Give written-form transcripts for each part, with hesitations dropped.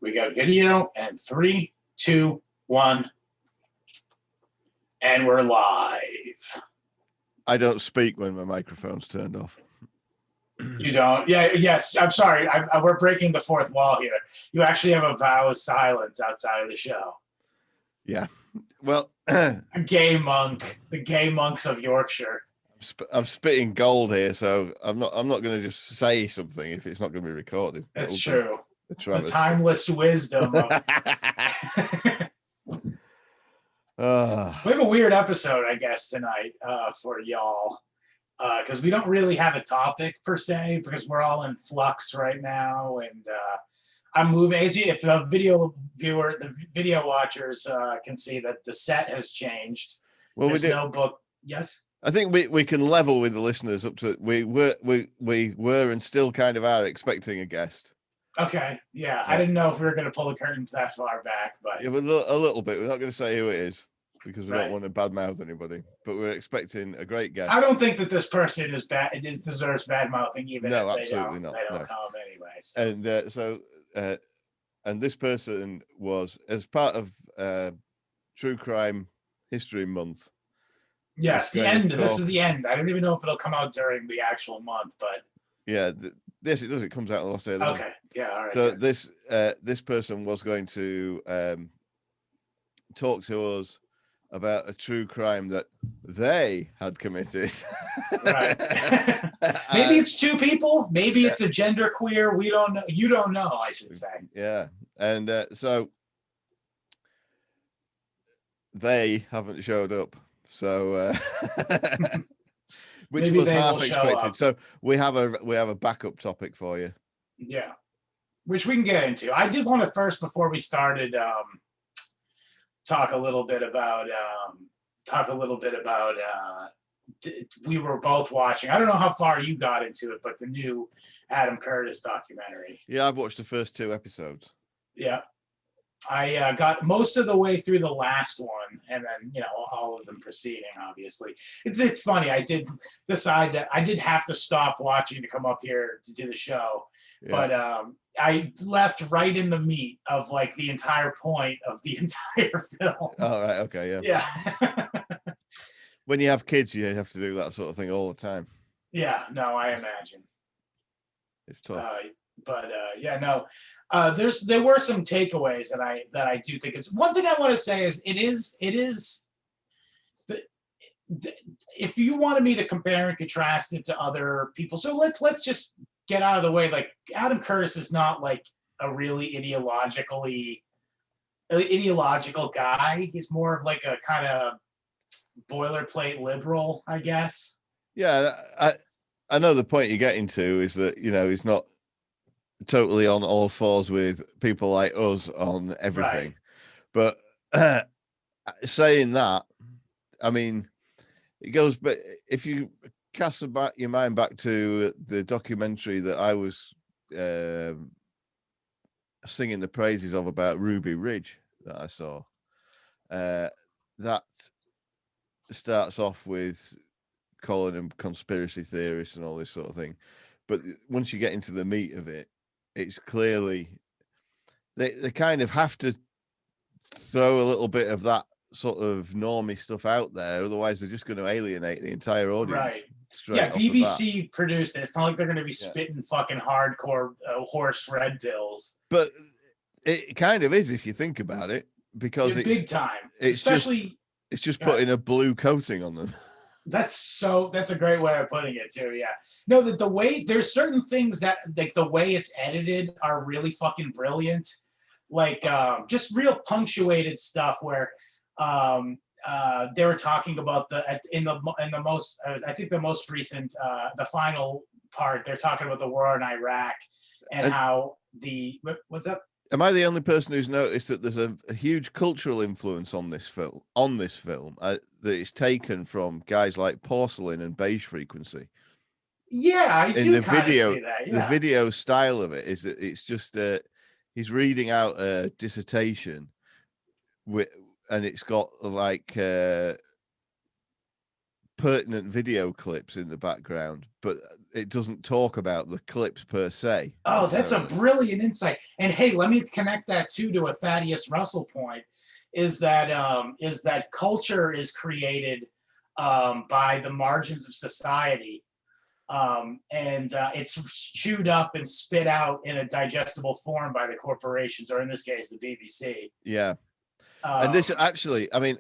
We got video and 3, 2, 1. And we're live. I don't speak when my microphone's turned off. You don't? Yeah, yes. I'm sorry. We're breaking the fourth wall here. You actually have a vow of silence outside of the show. Yeah. Well, a gay monk, the gay monks of Yorkshire. I'm spitting gold here, so I'm not going to just say something if it's not going to be recorded. That's true. The Travesty. timeless wisdom of We have a weird episode, I guess, tonight for y'all, because we don't really have a topic per se, because we're all in flux right now, and I'm moving. If the video watchers can see that the set has changed. Well, there's no book. Yes. I think we can level with the listeners up to we were and still kind of are expecting a guest. Okay, yeah. I didn't know if we were going to pull the curtains that far back, but yeah, a little bit. We're not going to say who it is because we don't want to badmouth anybody. But we're expecting a great guest. I don't think that this person is bad. It deserves bad mouthing, even if they don't come anyways. And and this person was as part of True Crime History Month. Yes, the end. This is the end. I don't even know if it'll come out during the actual month, but yeah, yes, it does. It comes out on the last day of the month. Okay, yeah, all right. So this person was going to talk to us about a true crime that they had committed. Right. Maybe it's two people. Maybe it's a genderqueer. We don't know. You don't know, I should say. Yeah, and so they haven't showed up. So. Which Maybe was half expected. So we have a backup topic for you. Yeah, which we can get into. I did want to first, before we started, talk a little bit about. We were both watching. I don't know how far you got into it, but the new Adam Curtis documentary. Yeah, I've watched the first 2 episodes. Yeah. I got most of the way through the last one, and then all of them preceding. Obviously, it's funny. I did decide that I did have to stop watching to come up here to do the show, but I left right in the meat of like the entire point of the entire film. Oh right, okay, yeah. When you have kids, you have to do that sort of thing all the time. Yeah, no, I imagine it's tough. There were some takeaways that I do think it's one thing I want to say is it is if you wanted me to compare and contrast it to other people, so let's just get out of the way. Like Adam Curtis is not like a really ideological guy. He's more of like a kind of boilerplate liberal, I guess. Yeah, I know the point you're getting to is that he's not totally on all fours with people like us on everything, but saying that, I mean, it goes. But if you cast your mind back to the documentary that I was singing the praises of about Ruby Ridge that I saw, that starts off with calling them conspiracy theorists and all this sort of thing, but once you get into the meat of it, it's clearly they kind of have to throw a little bit of that sort of normie stuff out there, otherwise they're just going to alienate the entire audience. Yeah, BBC produced it. It's not like they're going to be spitting fucking hardcore horse red pills. But it kind of is if you think about it, because it's big time. It's just putting a blue coating on them. That's a great way of putting it too. Yeah. No, that the way there's certain things that like the way it's edited are really fucking brilliant. Like just real punctuated stuff where they were talking about in the most I think the most recent the final part, they're talking about the war in Iraq and how what's up? Am I the only person who's noticed that there's a huge cultural influence on this film? That it's taken from guys like Porcelain and Beige Frequency. Yeah, I do kind of see that. Yeah. The video style of it is that it's just he's reading out a dissertation, and it's got like pertinent video clips in the background, but it doesn't talk about the clips per se. Oh, that's a brilliant insight. And hey, let me connect that too to a Thaddeus Russell point, is that culture is created by the margins of society. And it's chewed up and spit out in a digestible form by the corporations, or in this case, the BBC. Yeah. And this actually, I mean,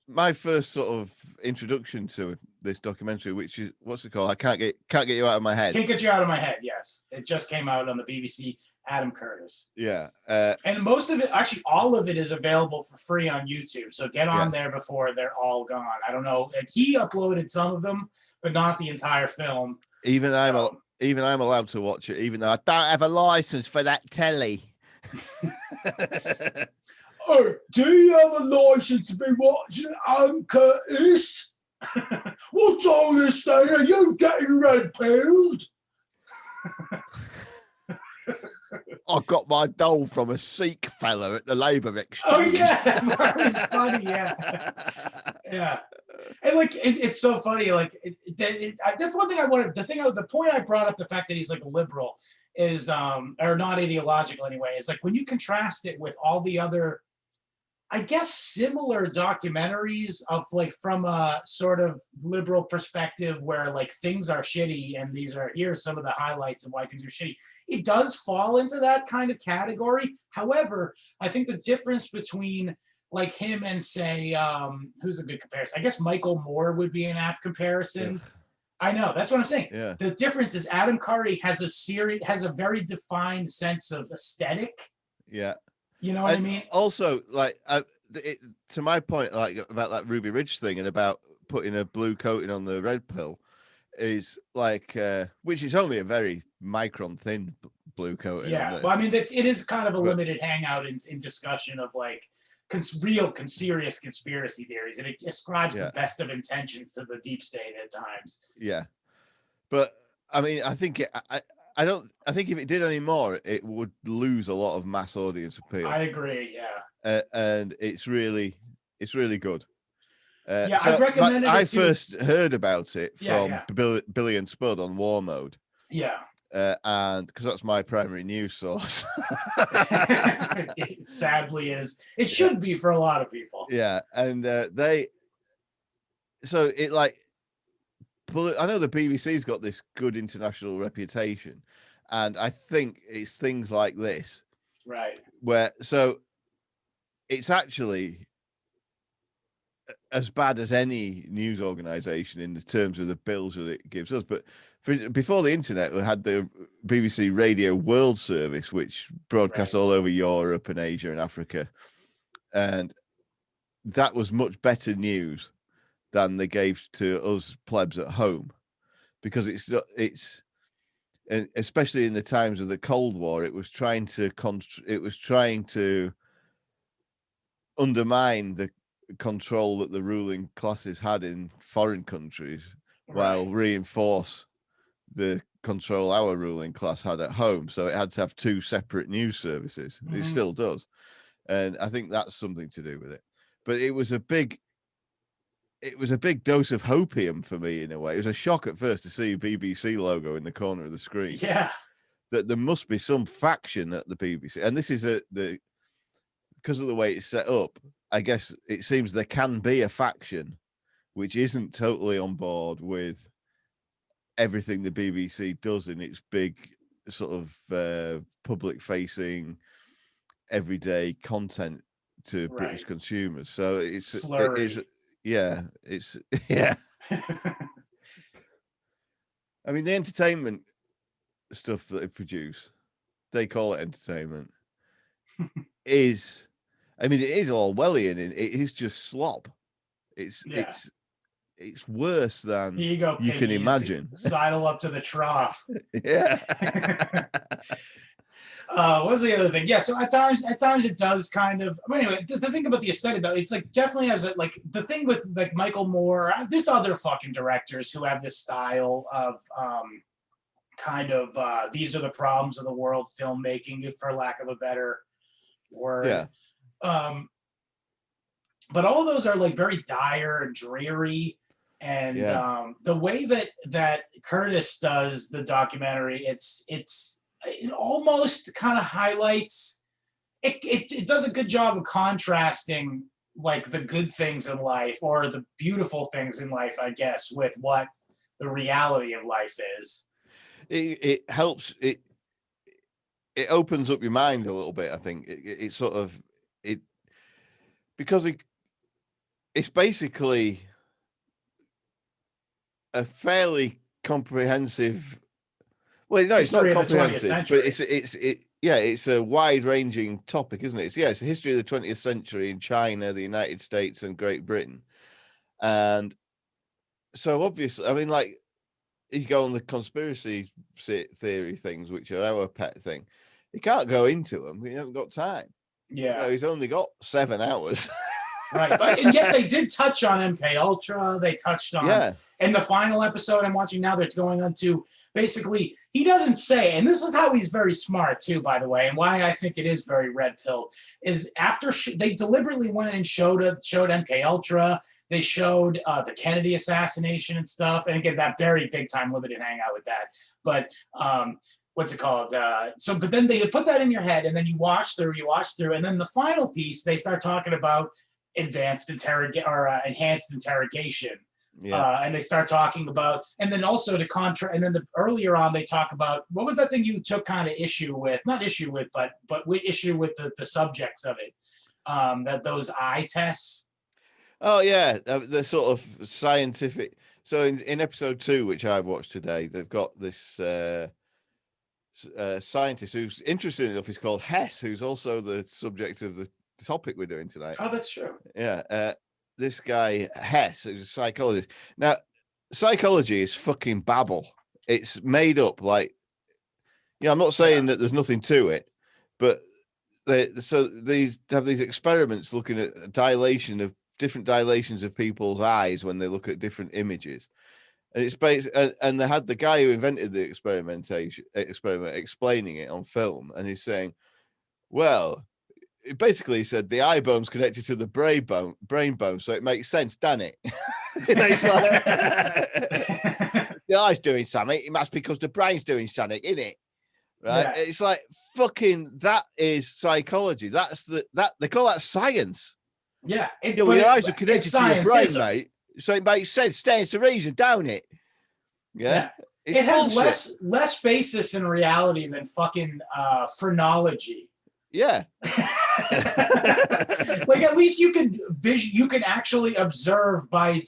my first sort of introduction to this documentary, which is, what's it called? I can't get you out of my head. Can't get you out of my head. Yes, it just came out on the BBC. Adam Curtis. Yeah. And most of it, actually, all of it is available for free on YouTube. So get on there before they're all gone. I don't know. He uploaded some of them, but not the entire film. Even I'm allowed to watch it, even though I don't have a license for that telly. Oh, do you have a license to be watching Adam Curtis? What's all this thing? Are you getting red-pilled? I got my doll from a Sikh fella at the Labour Exchange. Oh yeah, that was funny. Yeah, yeah. And like, it's so funny. Like, that's one thing I wanted. The point I brought up, the fact that he's like a liberal, is or not ideological anyway. Is like when you contrast it with all the other, I guess, similar documentaries of like from a sort of liberal perspective where like things are shitty and here's some of the highlights of why things are shitty. It does fall into that kind of category. However, I think the difference between like him and say, who's a good comparison? I guess Michael Moore would be an apt comparison. Ugh. I know, that's what I'm saying. Yeah. The difference is Adam Curry has a very defined sense of aesthetic. Yeah. You know what I mean? Also, like, to my point, like about that Ruby Ridge thing and about putting a blue coating on the red pill, is like, which is only a very micron thin blue coating. Yeah, well, I mean, it is kind of a limited hangout in discussion of like real serious conspiracy theories, and it ascribes the best of intentions to the deep state at times. Yeah, but I mean, I think I think if it did any more, it would lose a lot of mass audience appeal. I agree. Yeah. And it's really good. Yeah, so I'd recommend it. I first heard about it from Billy and Spud on War Mode. Yeah. And because that's my primary news source. It sadly is. It should be for a lot of people. Yeah, and so it like. I know the BBC's got this good international reputation, and I think it's things like this, right? Where so it's actually as bad as any news organization in the terms of the bills that it gives us. But before the internet, we had the BBC Radio World Service, which broadcast all over Europe and Asia and Africa, and that was much better news than they gave to us plebs at home, because it's and especially in the times of the Cold War, it was trying to undermine the control that the ruling classes had in foreign countries, while reinforce the control our ruling class had at home. So it had to have two separate news services. Mm-hmm. It still does, and I think that's something to do with it. But it was a big dose of hopium for me in a way. It was a shock at first to see a BBC logo in the corner of the screen. Yeah, that there must be some faction at the BBC, and this is because of the way it's set up. I guess it seems there can be a faction which isn't totally on board with everything the BBC does in its big sort of public-facing, everyday content to British consumers. So it's yeah. I mean, the entertainment stuff that they produce, they call it entertainment, I mean, it is Orwellian. It is just slop. It's worse than you can imagine. Sidle up to the trough. Yeah. What's the other thing? Yeah, so at times it does kind of. But anyway, the thing about the aesthetic though, it's like definitely has a like the thing with like Michael Moore. There's other fucking directors who have this style of kind of these are the problems of the world filmmaking, for lack of a better word. Yeah. but all those are like very dire and dreary. And the way that Curtis does the documentary, it almost kind of highlights it does a good job of contrasting like the good things in life or the beautiful things in life, I guess, with what the reality of life is. It helps it opens up your mind a little bit. I think it sort of because it's basically a fairly comprehensive. Well, no, it's not comprehensive, but it's a wide-ranging topic, isn't it? It's a history of the 20th century in China, the United States, and Great Britain. And so obviously, I mean, like, you go on the conspiracy theory things, which are our pet thing. You can't go into them. You haven't got time. Yeah, he's only got 7 hours. Right, and yet they did touch on MK Ultra. They touched on in the final episode I'm watching now. They're going on to basically, he doesn't say, and this is how he's very smart too, by the way, and why I think it is very red pill is after they deliberately went and showed MK Ultra. They showed the Kennedy assassination and stuff, and again that very big time limited hangout with that, but. What's it called? But then they put that in your head, and then you watch through, and then the final piece they start talking about enhanced interrogation. And they start talking about, and then also and then earlier on they talk about, what was that thing you took kind of issue with, but issue with the subjects of it, that those eye tests. Oh yeah, the sort of scientific. So in episode 2, which I've watched today, they've got this scientist who's, interesting enough, is called Hesse, who's also the subject of the topic we're doing tonight. Oh, that's true. Yeah, this guy Hesse is a psychologist. Now, psychology is fucking babble. It's made up. Like, I'm not saying that there's nothing to it, but these have these experiments looking at different dilations of people's eyes when they look at different images. And it's based, and they had the guy who invented the experiment explaining it on film, and he's saying, well, basically he said the eye bone's connected to the brain bone, so it makes sense, doesn't it? It's like, the eye's doing something, it must be because the brain's doing something, isn't it? Right? Yeah. It's like, fucking, that is psychology. That's they call that science. Yeah. Your eyes are connected to your brain, mate. So it makes sense. Stands to reason, don't it? Yeah. It has less basis in reality than fucking phrenology. Yeah. Like, at least you can actually observe by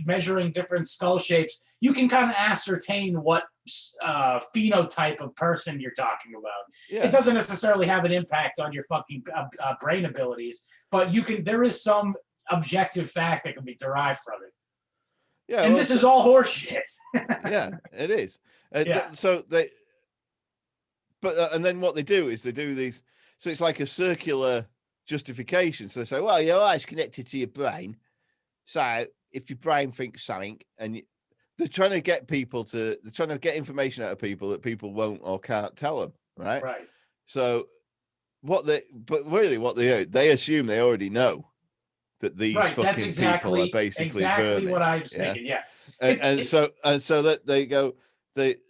measuring different skull shapes. You can kind of ascertain what phenotype of person you're talking about. Yeah. It doesn't necessarily have an impact on your fucking brain abilities, but there is some objective fact that can be derived from it. Yeah, and this is all horseshit. Yeah, it is. So they, and then what they do is they do these. So it's like a circular justification. So they say, well, your eye's connected to your brain. So if your brain thinks something, and they're trying to get information out of people that people won't or can't tell them, right? Right. So but really what they do, they assume they already know that these fucking people are basically vermin. What I was thinking. Yeah. So that they go,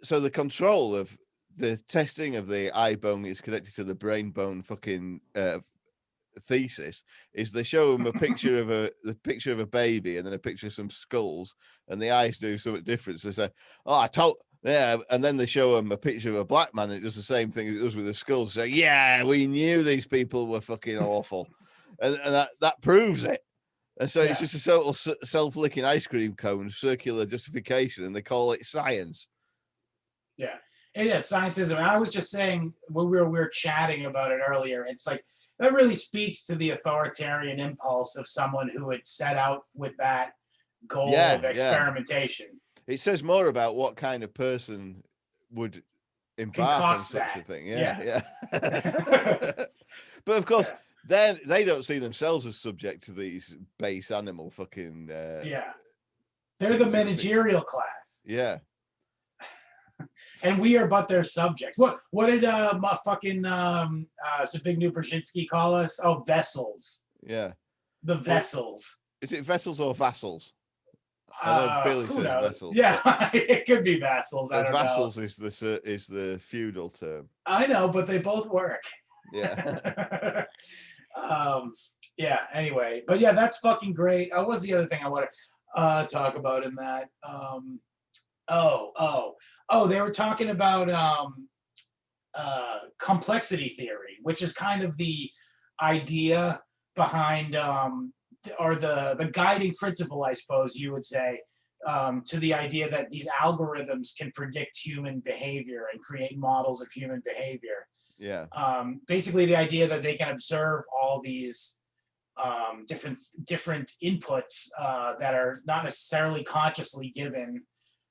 so the control of the testing of the eye bone is connected to the brain bone fucking thesis is they show them a picture of the picture of a baby and then a picture of some skulls, and the eyes do something different. So they say, and then they show them a picture of a black man and it does the same thing as it does with the skulls. So yeah, we knew these people were fucking awful. and that proves it. And so it's just a total self-licking ice cream cone, circular justification, and they call it science. Yeah. Yeah, scientism. And I was just saying, when we were chatting about it earlier, it's like, that really speaks to the authoritarian impulse of someone who had set out with that goal of experimentation. It says more about what kind of person would embark on such a thing. Yeah. But of course, then they don't see themselves as subject to these base animal fucking. They're the managerial class. Yeah. And we are but their subjects. What did fucking Zbigniew Brzezinski call us? Oh, vessels. Yeah. The vessels. Is it vessels or vassals? I know Billy Who says knows? vessels. Yeah, it could be vassals. I don't know. Vassals is the feudal term. I know, but they both work. Yeah. Yeah. Anyway, but yeah, that's fucking great. What was the other thing I want to talk about in that? They were talking about complexity theory, which is kind of the idea behind, or the guiding principle, I suppose you would say, to the idea that these algorithms can predict human behavior and create models of human behavior. Yeah. Basically, the idea that they can observe all these different inputs that are not necessarily consciously given.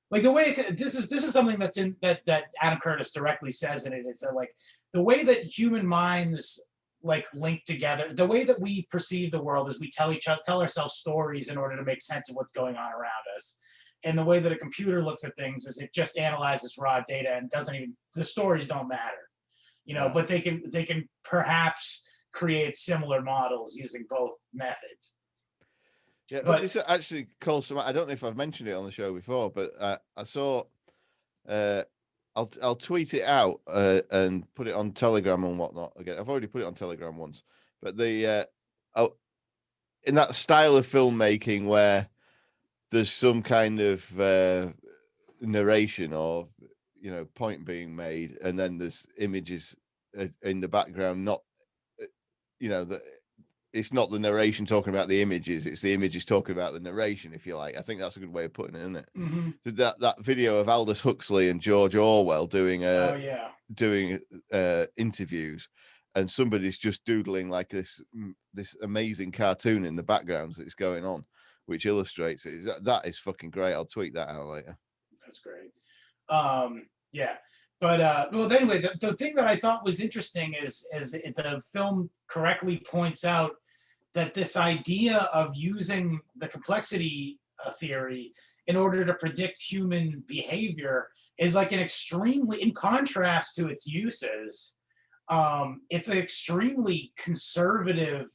Like the way this is something that's in that Adam Curtis directly says in it, is that like the way that human minds like link together, the way that we perceive the world is we tell ourselves stories in order to make sense of what's going on around us. And the way that a computer looks at things is it just analyzes raw data and doesn't even, the stories don't matter, but they can perhaps create similar models using both methods. Yeah, but this actually calls some. I don't know if I've mentioned it on the show before, but I saw. I'll tweet it out and put it on Telegram and whatnot. Again, I've already put it on Telegram once, but in that style of filmmaking where there's some kind of narration or point being made, and then there's images in the background, not that. It's not the narration talking about the images, it's the images talking about the narration, if you like. I think that's a good way of putting it, isn't it? Mm-hmm. That video of Aldous Huxley and George Orwell doing interviews, and somebody's just doodling like this amazing cartoon in the background that's going on, which illustrates it. That is fucking great. I'll tweet that out later. That's great. Yeah. But well, anyway, the thing that I thought was interesting is the film correctly points out that this idea of using the complexity theory in order to predict human behavior is like an extremely, in contrast to its uses, it's an extremely conservative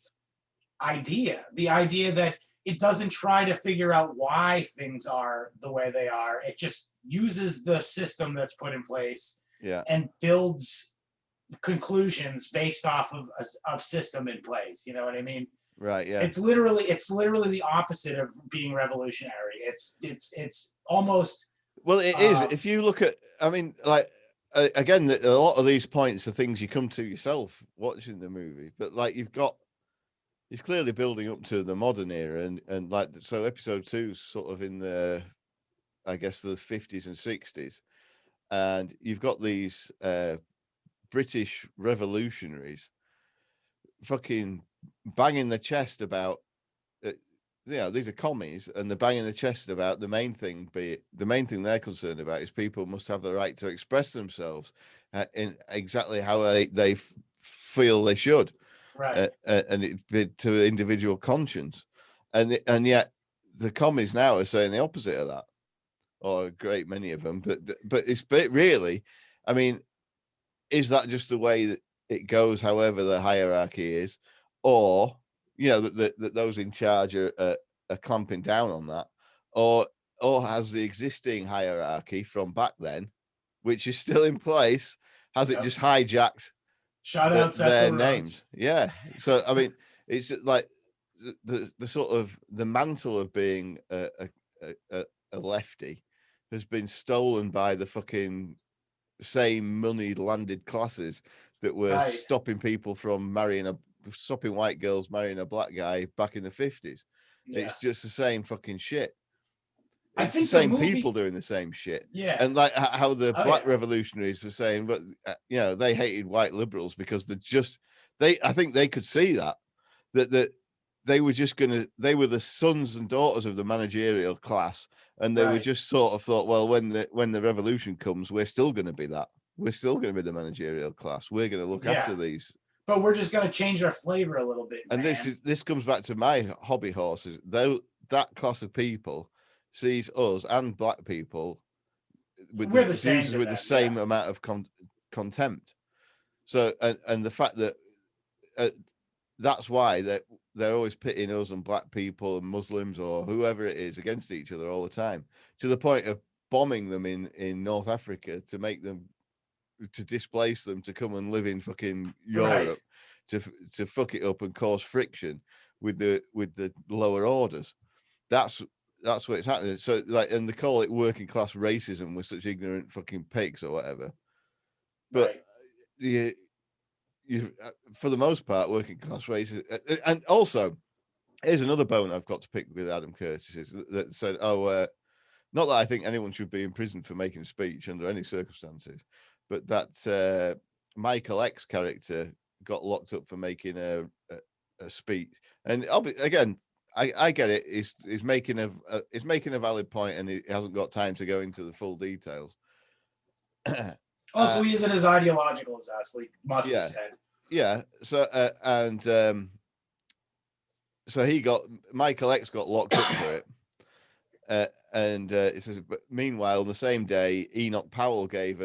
idea. The idea that it doesn't try to figure out why things are the way they are. It just uses the system that's put in place and builds conclusions based off of system in place. You know what I mean? Right. Yeah. It's literally the opposite of being revolutionary. It's almost. Well, it is. If you look at, I mean, like again, a lot of these points are things you come to yourself watching the movie. But like it's clearly building up to the modern era, and like so, episode 2's sort of in the, I guess, the 50s and 60s, and you've got these British revolutionaries fucking banging the chest about these are commies, and they're banging the chest about the main thing they're concerned about is people must have the right to express themselves in exactly how they feel they should, right, and it to individual conscience, and yet the commies now are saying the opposite of that, or a great many of them, but really, I mean, is that just the way that it goes, however the hierarchy is, or that those in charge are clamping down on that, or has the existing hierarchy from back then, which is still in place, has it just hijacked their names? Yeah. So I mean, it's like the sort of the mantle of being a lefty has been stolen by the fucking same moneyed landed classes that were stopping people from stopping white girls marrying a black guy back in the 50s. Yeah. It's just the same fucking shit. It's the same people doing the same shit. Yeah. And like how the black revolutionaries were saying, but they hated white liberals because I think they could see that they were they were the sons and daughters of the managerial class, and they were just sort of thought, well, when the revolution comes, we're still going to be that. We're still going to be the managerial class. We're going to look after these. But we're just going to change our flavor a little bit. And this comes back to my hobby horses. Though that class of people sees us and black people with the same amount of contempt. So and the fact that that's why that they're always pitting us and black people and Muslims or whoever it is against each other all the time, to the point of bombing them in North Africa to displace them to come and live in fucking Europe, to fuck it up and cause friction with the lower orders. That's what's happening. So like, and they call it working class racism with such ignorant fucking pigs or whatever. But you for the most part, working class racism, and also here's another bone I've got to pick with Adam Curtis is that said, not that I think anyone should be in prison for making a speech under any circumstances, but that Michael X character got locked up for making a speech. And again, I get it. He's making a valid point, and he hasn't got time to go into the full details. Also, he isn't as ideological as us, like must be said. Yeah. So so Michael X got locked up for it. And it says, but meanwhile, on the same day, Enoch Powell gave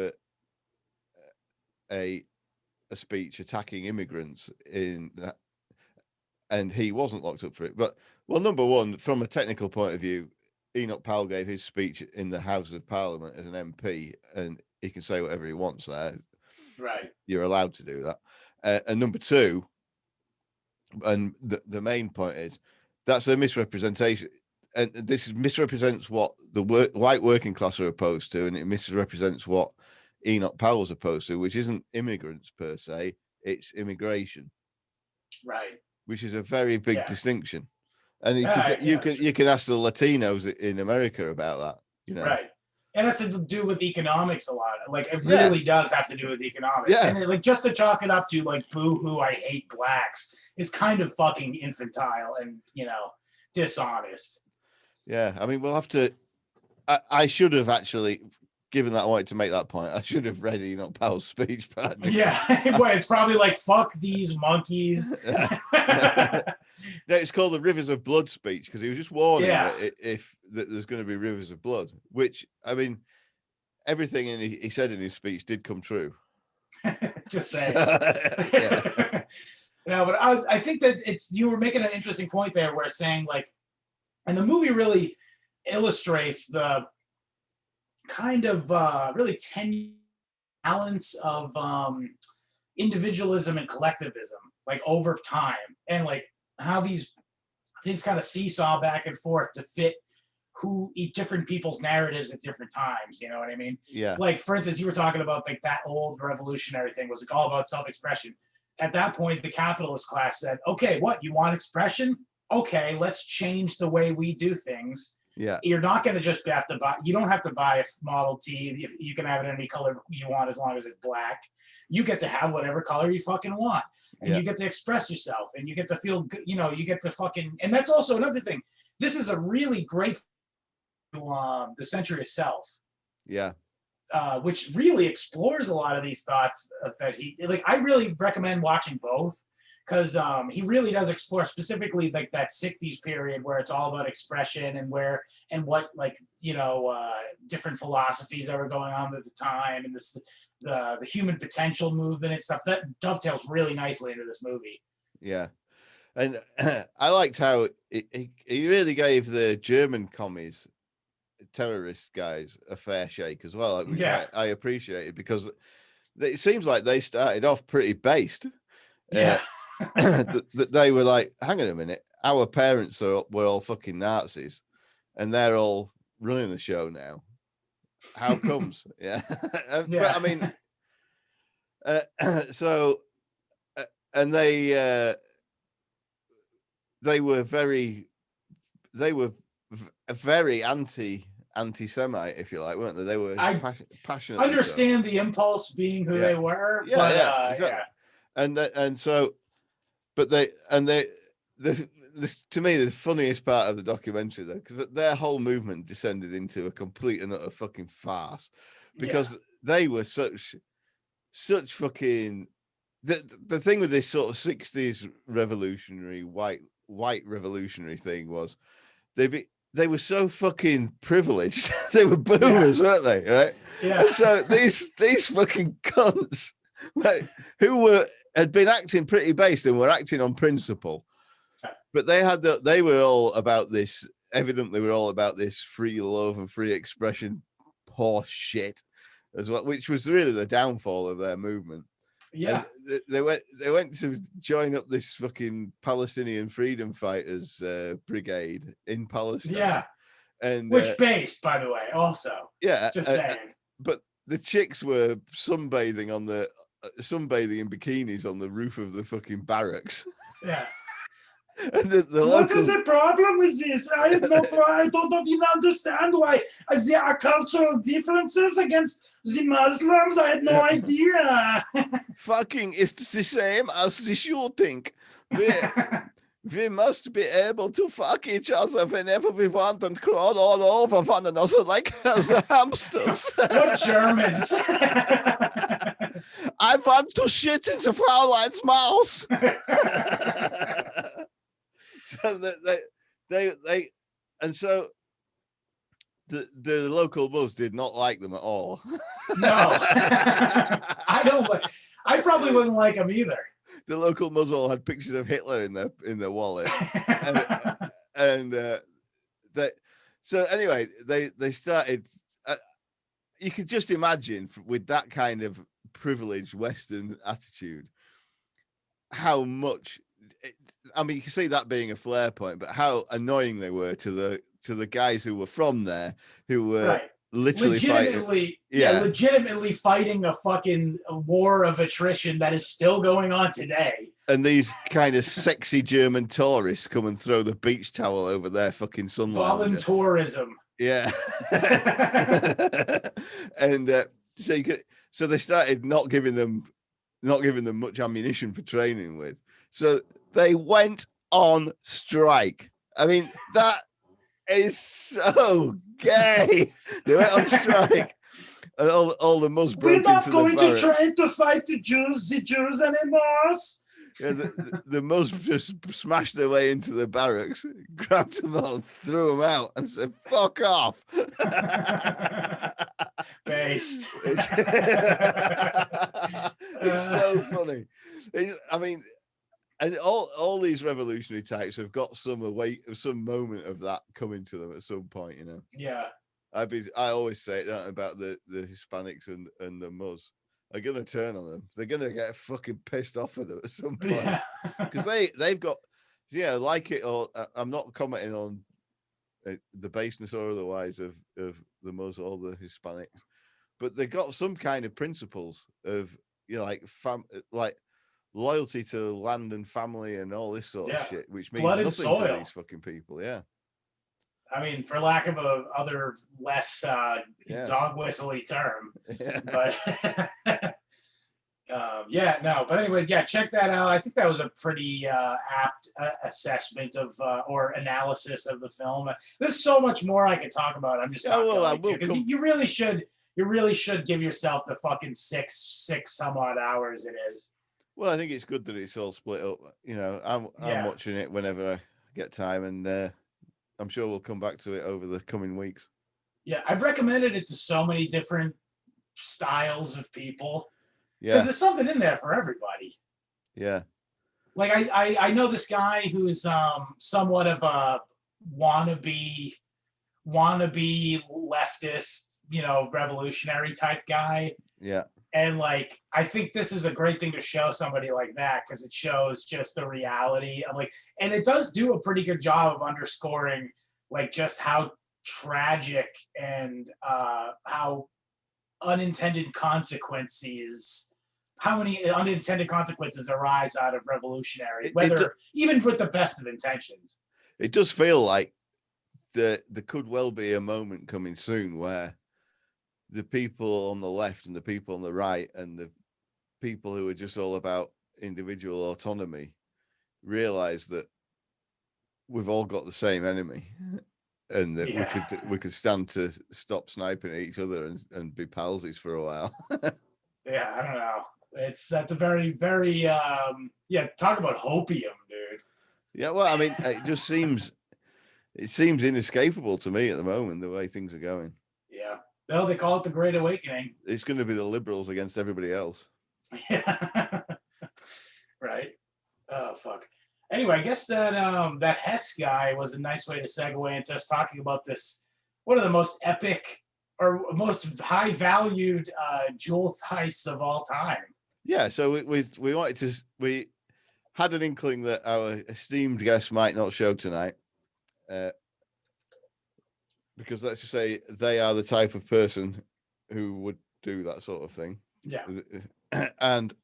a speech attacking immigrants and he wasn't locked up for it. But well, number one, from a technical point of view, Enoch Powell gave his speech in the House of Parliament as an MP, and he can say whatever he wants there. Right. You're allowed to do that. And number two, and the main point is, that's a misrepresentation. And this misrepresents what the white working class are opposed to, and it misrepresents what Enoch Powell's opposed to, which isn't immigrants per se, it's immigration. Right. Which is a very big distinction. And you can ask the Latinos in America about that, you know. Right. And it has to do with economics a lot. Like, it really does have to do with economics. Yeah. And like, just to chalk it up to like, boo-hoo, I hate blacks is kind of fucking infantile and, you know, dishonest. Yeah. I mean, we'll have to, I should have actually, given that I wanted to make that point, I should have read Enoch Powell's speech. But well, it's probably like, fuck these monkeys. No, it's called the Rivers of Blood speech, because he was just warning that there's going to be rivers of blood, which, I mean, everything he said in his speech did come true. Just saying. No, but I think that you were making an interesting point there where saying like, and the movie really illustrates the kind of really tenuous balance of individualism and collectivism, like over time, and like how these things kind of seesaw back and forth to fit different people's narratives at different times. You know what I mean? Yeah. Like, for instance, you were talking about like that old revolutionary thing was like all about self-expression. At that point, the capitalist class said, okay, what, you want expression? Okay, let's change the way we do things. Yeah. You're not going to just have to buy, you don't have to buy a Model T. You can have it any color you want as long as it's black. You get to have whatever color you fucking want. And you get to express yourself and you get to feel good, you know, you get to fucking, and that's also another thing. This is a really great The Century of Self. Yeah. Which really explores a lot of these thoughts that he, like, I really recommend watching both. Because he really does explore specifically like that 60s period where it's all about expression and what like, you know, different philosophies that were going on at the time, and the human potential movement and stuff that dovetails really nicely into this movie. Yeah. And I liked how he really gave the German commies, terrorist guys, a fair shake as well, which I appreciated, because it seems like they started off pretty based. Yeah. That they were like, hang on a minute, our parents were all fucking Nazis and they're all running the show now. How comes? Yeah. But I mean, and they were very anti-Semite, if you like, weren't they? They were passionate. Understand the impulse being who they were. Exactly. And so, but this to me, the funniest part of the documentary, though, because their whole movement descended into a complete and utter fucking farce, because they were such fucking the thing with this sort of 60s revolutionary white revolutionary thing was they were so fucking privileged. They were boomers, weren't they? Right? Yeah. And so these fucking cunts, like, who had been acting pretty based and were acting on principle, But they were all about this. Evidently, were all about this free love and free expression horse shit as well, which was really the downfall of their movement. Yeah. And they went to join up this fucking Palestinian freedom fighters brigade in Palestine. Yeah. And which based, by the way, also. Yeah. Just saying. But the chicks were sunbathing in bikinis on the roof of the fucking barracks. Yeah. And what is the problem with this? I don't even understand why there are cultural differences against the Muslims. I had no idea. Fucking is the same as the shooting. We must be able to fuck each other whenever we want and crawl all over one another like the hamsters. What Germans? I want to shit in the Fräulein's mouth. So they and so the local buzz did not like them at all. No. I probably wouldn't like them either. The local muzzle had pictures of Hitler in their wallet, and so anyway they started. You could just imagine with that kind of privileged Western attitude, how much. I mean, you can see that being a flare point, but how annoying they were to the guys who were from there, who were literally legitimately fighting a fucking war of attrition that is still going on today. And these kind of sexy German tourists come and throw the beach towel over their fucking sunlight. Voluntourism. Yeah. And so they started not giving them much ammunition for training with. So they went on strike. I mean, that is so gay. They went on strike, and all the Mus broke into the barracks. We're not going to try to fight the Jews anymore. Yeah, the Mus just smashed their way into the barracks, grabbed them all, threw them out, and said, "Fuck off." Based. It's so funny. I mean. And all these revolutionary types have got some moment of that coming to them at some point, you know. Yeah. I always say it about the Hispanics and the Mus are gonna turn on them. They're gonna get fucking pissed off at them at some point because they've got like it or I'm not commenting on the baseness or otherwise of the Mus or the Hispanics, but they got some kind of principles of like loyalty to land and family and all this sort of shit, which means nothing to these fucking people. Yeah. I mean, for lack of a other less dog whistly term. Yeah. But but anyway, check that out. I think that was a pretty apt assessment of or analysis of the film. There's so much more I could talk about. I'm just not going to, because you really should give yourself the fucking six some odd hours it is. Well, I think it's good that it's all split up. You know, I'm watching it whenever I get time, and I'm sure we'll come back to it over the coming weeks. Yeah, I've recommended it to so many different styles of people. Yeah, because there's something in there for everybody. Yeah, like I know this guy who's somewhat of a wannabe leftist, revolutionary type guy. Yeah. And like, I think this is a great thing to show somebody like that, because it shows just the reality of and it does do a pretty good job of underscoring just how tragic and how unintended consequences, how many unintended consequences arise out of revolutionary, even with the best of intentions. It does feel like there could well be a moment coming soon where the people on the left and the people on the right and the people who are just all about individual autonomy realize that we've all got the same enemy, and that we could stand to stop sniping at each other and be palsies for a while. Yeah, I don't know. That's a very, very talk about hopium, dude. Yeah, well, I mean, it seems inescapable to me at the moment, the way things are going. Yeah. No, they call it the Great Awakening. It's going to be the liberals against everybody else. Yeah. Right. Oh, fuck. Anyway, I guess that that Hess guy was a nice way to segue into us talking about this. One of the most epic or most high valued jewel heists of all time. Yeah, so we wanted to we had an inkling that our esteemed guest might not show tonight, because let's just say they are the type of person who would do that sort of thing. Yeah. And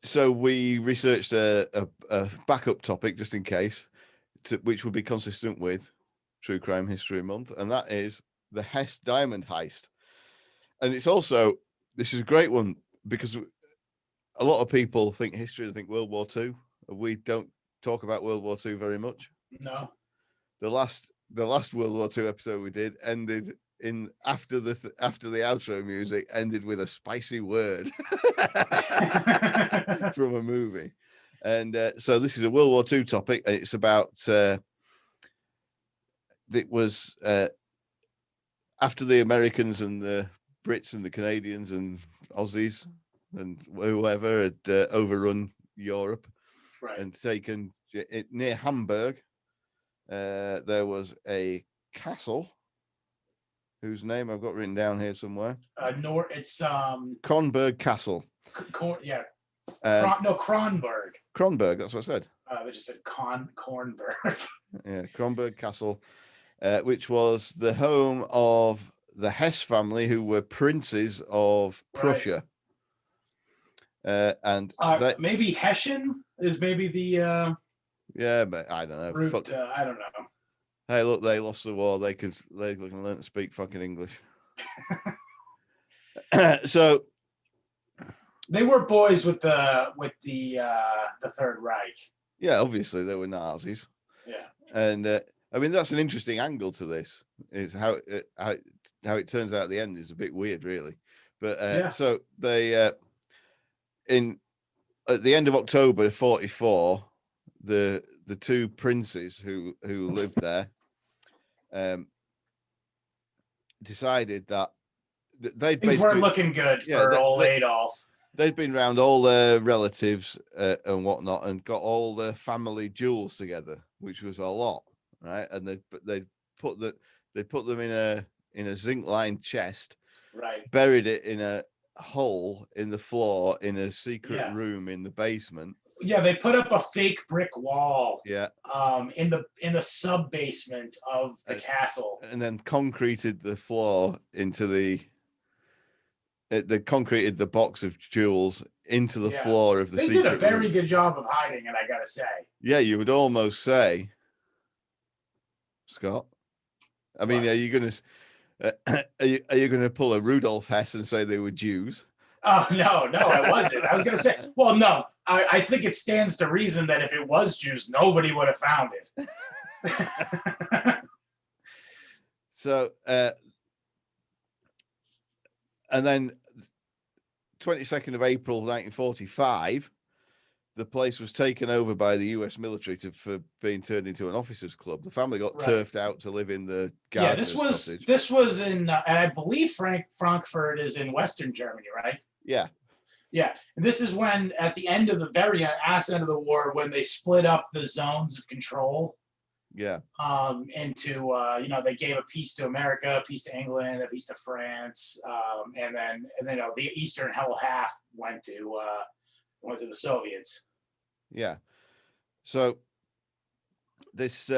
so we researched a backup topic just in case, which would be consistent with True Crime History Month, and that is the Hesse Diamond Heist. And it's also, this is a great one because a lot of people think history, they think World War II. We don't talk about World War II very much. No. The last World War II episode we did ended in after the outro music ended with a spicy word from a movie. And so this is a World War II topic, and it's about it was after the Americans and the Brits and the Canadians and Aussies and whoever had overrun Europe, right, and taken it near Hamburg. There was a castle whose name I've got written down here somewhere. It's Cronberg Castle. Yeah. Cronberg, that's what I said. They just said Cronberg. Yeah, Cronberg Castle, which was the home of the Hesse family, who were princes of Prussia. Right. And maybe Hessian is maybe the yeah, but I don't know. Root, I don't know. Hey, look, they lost the war. They can learn to speak fucking English. So they were boys with the Third Reich. Yeah, obviously they were Nazis. Yeah, and I mean that's an interesting angle to this. Is how it turns out at the end is a bit weird, really. But yeah. So they at the end of October 1944, the two princes who lived there decided that things weren't looking good for old Adolf. They'd been around all their relatives and whatnot, and got all their family jewels together, which was a lot, right? And they put them in a zinc lined chest, right? Buried it in a hole in the floor in a secret room in the basement. Yeah, they put up a fake brick wall. Yeah. In the sub basement of the castle, and then concreted the floor into they concreted the box of jewels into the floor of the secret room. They did a very good job of hiding it, I gotta say. Yeah, you would almost say, Scott. I mean, are you gonna pull a Rudolf Hess and say they were Jews? Oh no, I wasn't. I was gonna say, well, no, I think it stands to reason that if it was Jews, nobody would have found it. So, and then 22nd of April 1945, the place was taken over by the US military for being turned into an officers' club. The family got turfed out to live in the gardener's cottage. This was in, and I believe Frankfurt is in Western Germany, right? Yeah. Yeah. And this is when, at the end of the very ass end of the war, when they split up the zones of control. Yeah. Into they gave a piece to America, a piece to England, a piece to France, and then the eastern half went to the Soviets. Yeah. So this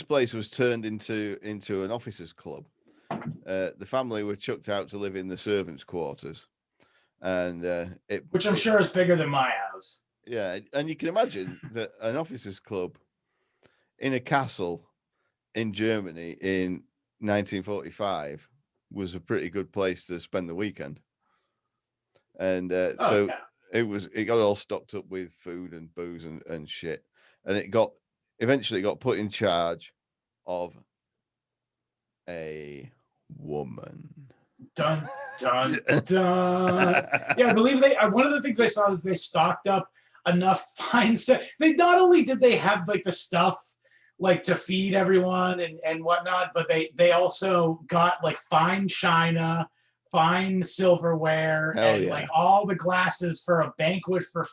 place was turned into an officers' club. The family were chucked out to live in the servants' quarters, and which I'm sure is bigger than my house. Yeah, and you can imagine that an officers' club in a castle in Germany in 1945 was a pretty good place to spend the weekend. And it got all stocked up with food and booze and shit. And it eventually got put in charge of a woman. Dun, dun, dun. Yeah, I believe one of the things I saw is they stocked up enough fine stuff. Not only did they have like the stuff like to feed everyone and whatnot, but they also got like fine china, fine silverware, like all the glasses for a banquet for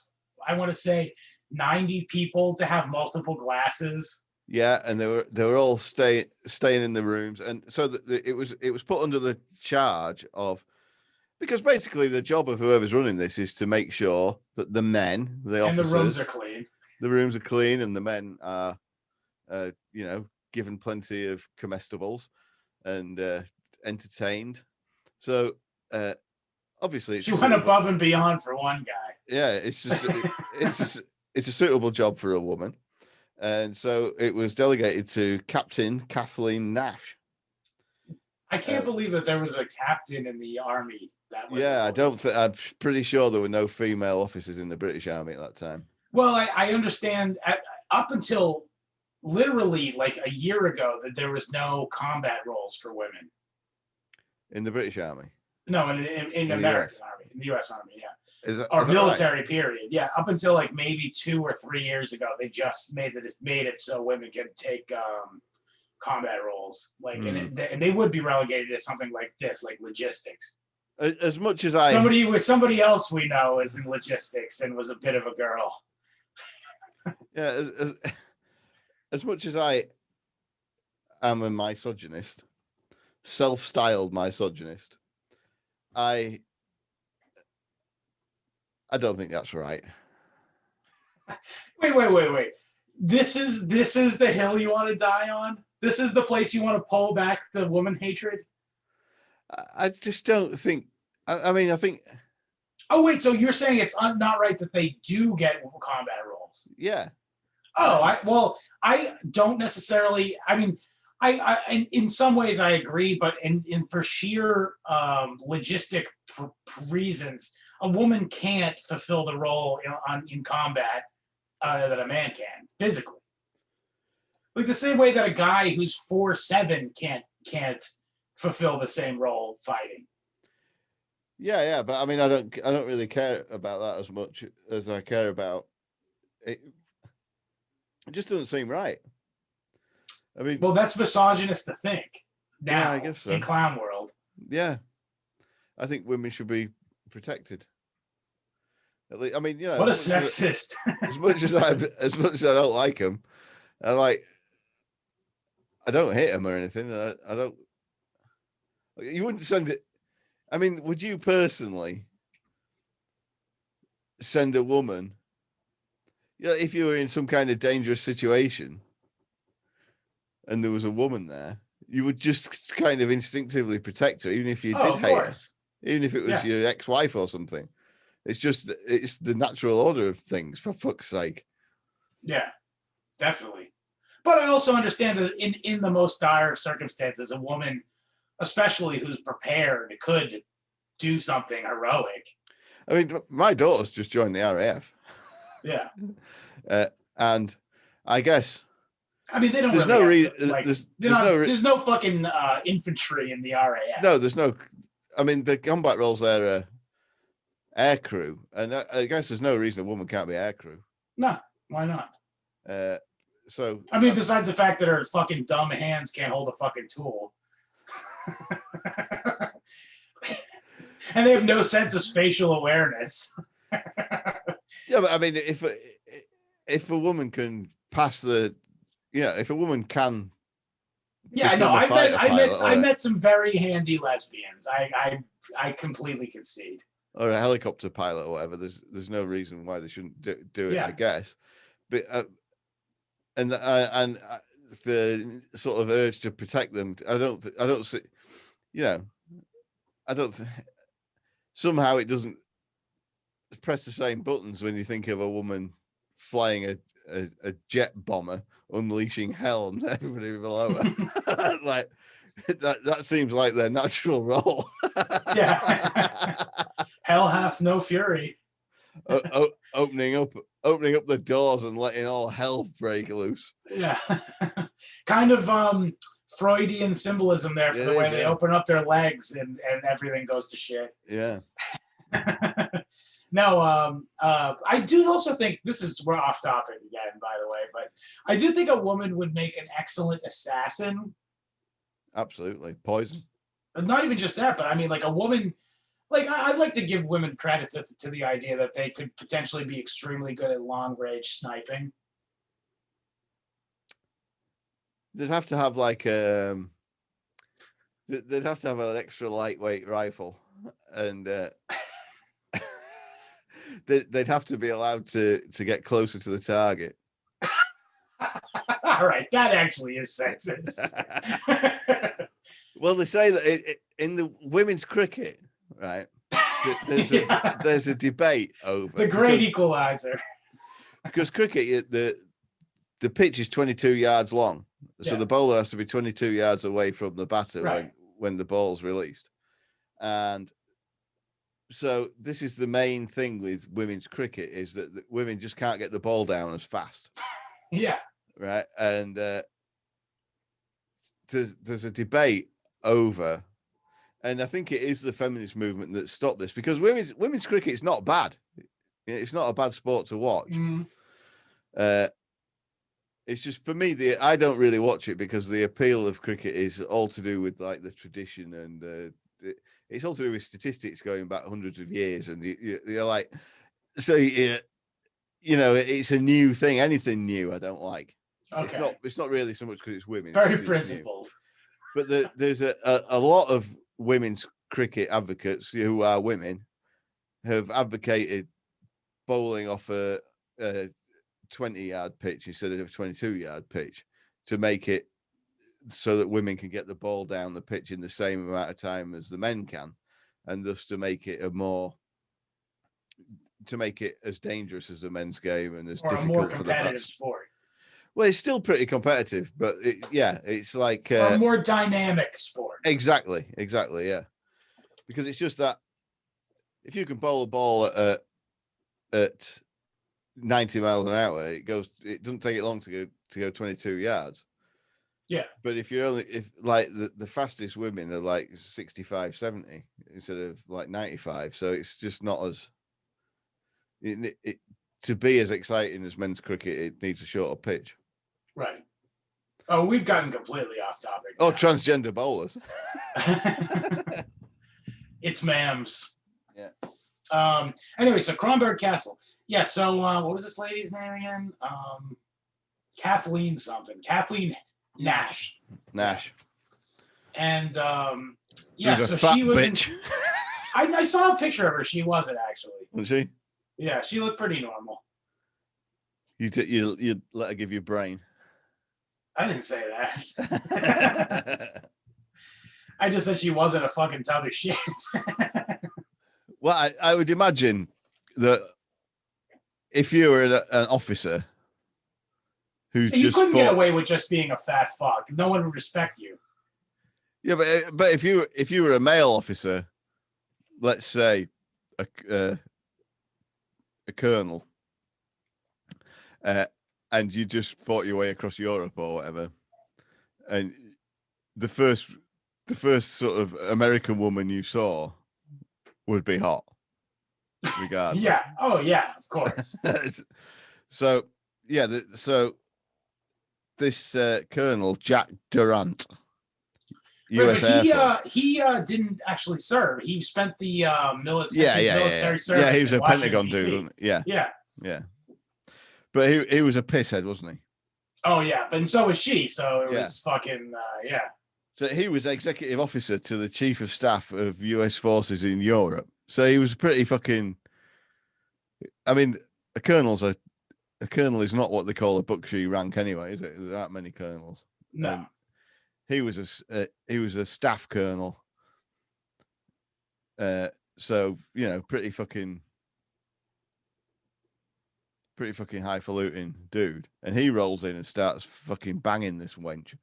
I want to say 90 people to have multiple glasses. Yeah, and they were all staying in the rooms, and so it was put under the charge of, because basically the job of whoever's running this is to make sure that the men, the And officers, the rooms are clean. The rooms are clean, and the men are, given plenty of comestibles and entertained. So obviously, She went above and beyond for one guy. Yeah, it's a suitable job for a woman, and so it was delegated to Captain Kathleen Nash. I can't believe that there was a captain in the army. That was I'm pretty sure there were no female officers in the British Army at that time. Well, I understand up until literally like a year ago that there was no combat roles for women in the British Army. No, in the American Army, in the U.S. Army, yeah, or military period, yeah. Up until like maybe 2 or 3 years ago, they just made it so women can take combat roles, like, and they would be relegated to something like this, like logistics. As much as somebody else we know is in logistics and was a bit of a girl. Yeah, as much as I am a misogynist, self-styled misogynist, I don't think that's right. Wait. This is the hill you want to die on? This is the place you want to pull back the woman hatred? I just don't think. I mean, I think. Oh wait, so you're saying it's not right that they do get combat roles? Yeah. Oh, I don't necessarily. I mean, I in some ways I agree, but in for sheer logistic reasons, a woman can't fulfill the role in combat that a man can physically. Like the same way that a guy who's 4'7" can't fulfill the same role fighting. Yeah, but I mean, I don't really care about that as much as I care about it. It just doesn't seem right. I mean, well, that's misogynist to think now. Yeah, I guess so. In clown world. Yeah, I think women should be protected. At least, I mean, what a sexist. As much as I don't like him, I don't hate him or anything. I don't. You wouldn't send it. I mean, would you personally send a woman? Yeah, if you were in some kind of dangerous situation and there was a woman there, you would just kind of instinctively protect her, even if you did hate her, even if it was your ex-wife or something. It's the natural order of things, for fuck's sake. Yeah, definitely. But I also understand that in the most dire of circumstances, a woman, especially who's prepared, could do something heroic. I mean, my daughter's just joined the RAF. Yeah. And I guess. I mean, they don't. There's really no reason. like, there's no fucking infantry in the RAF. No, there's no. I mean, the combat roles there are air crew, and I guess there's no reason a woman can't be air crew. No, why not? So I mean, besides the fact that her fucking dumb hands can't hold a fucking tool, and they have no sense of spatial awareness. Yeah, but I mean, if a woman can pass the, if a woman can. Yeah, no, I met some very handy lesbians. I completely concede. Or a helicopter pilot or whatever. There's no reason why they shouldn't do it. Yeah. I guess, but and the sort of urge to protect them. I don't see. I don't. Somehow it doesn't press the same buttons when you think of a woman flying a jet bomber, unleashing hell on everybody below her. Like that seems like their natural role. Yeah. Hell hath no fury. Opening up the doors and letting all hell break loose. Yeah. Kind of Freudian symbolism there for the way they open up their legs and everything goes to shit. Yeah. No, I do also think we're off topic again, by the way, but I do think a woman would make an excellent assassin. Absolutely. Poison. Not even just that, but I mean, like a woman, like I'd like to give women credit to the idea that they could potentially be extremely good at long range sniping. They'd have to have like they'd have to have an extra lightweight rifle, and they'd have to be allowed to get closer to the target. All right, that actually is sexist. Well, they say that in the women's cricket, right? There's a debate over the great equalizer. Because cricket, the pitch is 22 yards long, so the bowler has to be 22 yards away from the batter when the ball's released, and so this is the main thing with women's cricket, is that women just can't get the ball down as fast. Yeah. Right. And there's a debate over, and I think it is the feminist movement that stopped this, because women's cricket is not bad. It's not a bad sport to watch. It's just, for me, I don't really watch it because the appeal of cricket is all to do with like the tradition, and it's all to do with statistics going back hundreds of years, and you're like, so you know, it's a new thing. Anything new, I don't like. Okay. It's not really so much because it's women. Very principled. But there's a lot of women's cricket advocates who are women have advocated bowling off a 20-yard pitch instead of a 22-yard pitch to make it so that women can get the ball down the pitch in the same amount of time as the men can, and thus to make it as dangerous as the men's game and as difficult a more for the competitive sport. Well, it's still pretty competitive, but it's like a more dynamic sport. Exactly, yeah. Because it's just that if you can bowl a ball at 90 miles an hour, it doesn't take it long to go 22 yards. Yeah. But if like the fastest women are like 65, 70 instead of like 95, so it's just not as to be as exciting as men's cricket, it needs a shorter pitch. Right. Oh, we've gotten completely off topic. Oh, transgender bowlers. It's ma'ams. Yeah. Anyway, so Cronberg Castle. Yeah, so what was this lady's name again? Kathleen something. Kathleen Nash. Nash. And yeah, so she was bitch. I saw a picture of her. She wasn't actually. Was she? Yeah, she looked pretty normal. You let her give you brain. I didn't say that. I just said she wasn't a fucking tub of shit. Well, I would imagine that if you were an officer who's you couldn't get away with just being a fat fuck. No one would respect you. Yeah, but if you were a male officer, let's say a colonel, and you just fought your way across Europe or whatever, and the first sort of American woman you saw would be hot, regardless. Yeah. Oh yeah, of course. So yeah, this Colonel Jack Durant, U.S. Air Force. He didn't actually serve. He spent the military service. Yeah, he was a Washington, Pentagon dude, wasn't he? Yeah. But he was a pisshead, wasn't he? Oh yeah, and so was she. So it was fucking yeah. So he was executive officer to the chief of staff of U.S. forces in Europe. So he was pretty fucking. I mean, a colonel is not what they call a Buckshee rank anyway, is it? There aren't many colonels. No. He was a staff colonel. So pretty fucking highfalutin dude, and he rolls in and starts fucking banging this wench.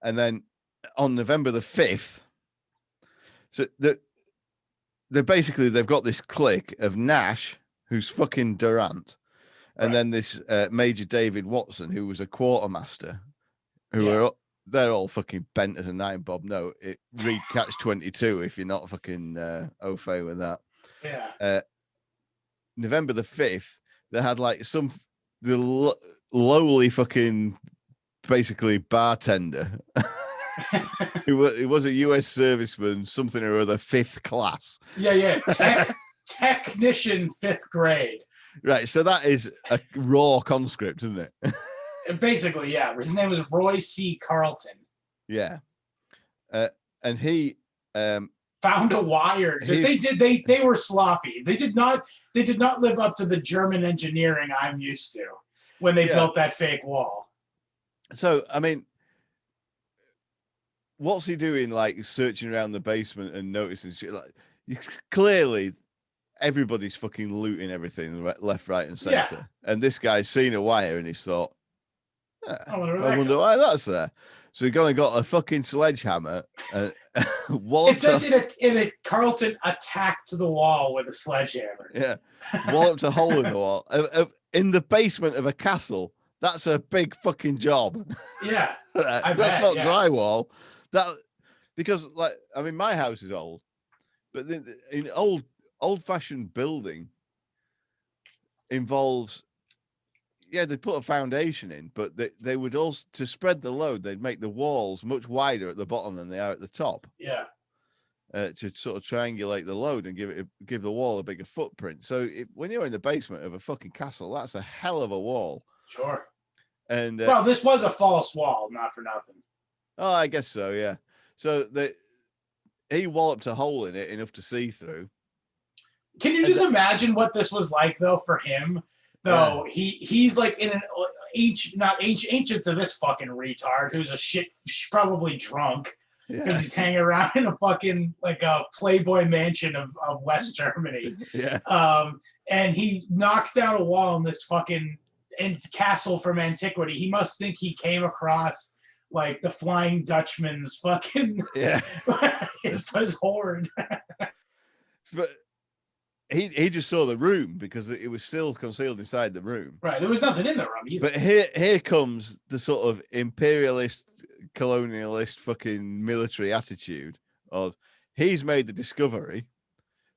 And then on November the 5th, so they've got this clique of Nash, who's fucking Durant, and then this Major David Watson, who was a quartermaster, they're all fucking bent as a 9-bob note. Read Catch 22 if you're not fucking au fait with that. Yeah. November the 5th, they had like lowly fucking basically bartender He was a U.S. serviceman, something or other, 5th class. Yeah. Technician 5th grade. Right, so that is a raw conscript, isn't it? Basically, yeah. His name was Roy C. Carlton. Yeah. And he found a wire. They were sloppy. They did not live up to the German engineering I'm used to when they built that fake wall. So, I mean, what's he doing, like searching around the basement and noticing shit? Like, clearly everybody's fucking looting everything left, right, and center. Yeah. And this guy's seen a wire and he's thought, I wonder why that's there. So he gone and got a fucking sledgehammer. It says in a Carlton attacked the wall with a sledgehammer. Yeah, walloped a hole in the wall in the basement of a castle. That's a big fucking job. Yeah, that's not drywall. Because like, I mean, my house is old, but in old-fashioned building involves, they put a foundation in, but they would also, to spread the load, they'd make the walls much wider at the bottom than they are at the top. Yeah. To sort of triangulate the load and give the wall a bigger footprint. So when you're in the basement of a fucking castle, that's a hell of a wall. Sure. And well, this was a false wall, not for nothing. Oh, I guess so. Yeah. So he walloped a hole in it enough to see through. Can you just imagine what this was like, though, for him? Though he's like in an ancient to this fucking retard who's probably drunk because he's hanging around in a fucking like a Playboy mansion of West Germany. Yeah. And he knocks down a wall in this fucking castle from antiquity. He must think he came across like the Flying Dutchman's fucking his horde. But he just saw the room because it was still concealed inside the room. Right, there was nothing in the room either. But here comes the sort of imperialist, colonialist, fucking military attitude of he's made the discovery,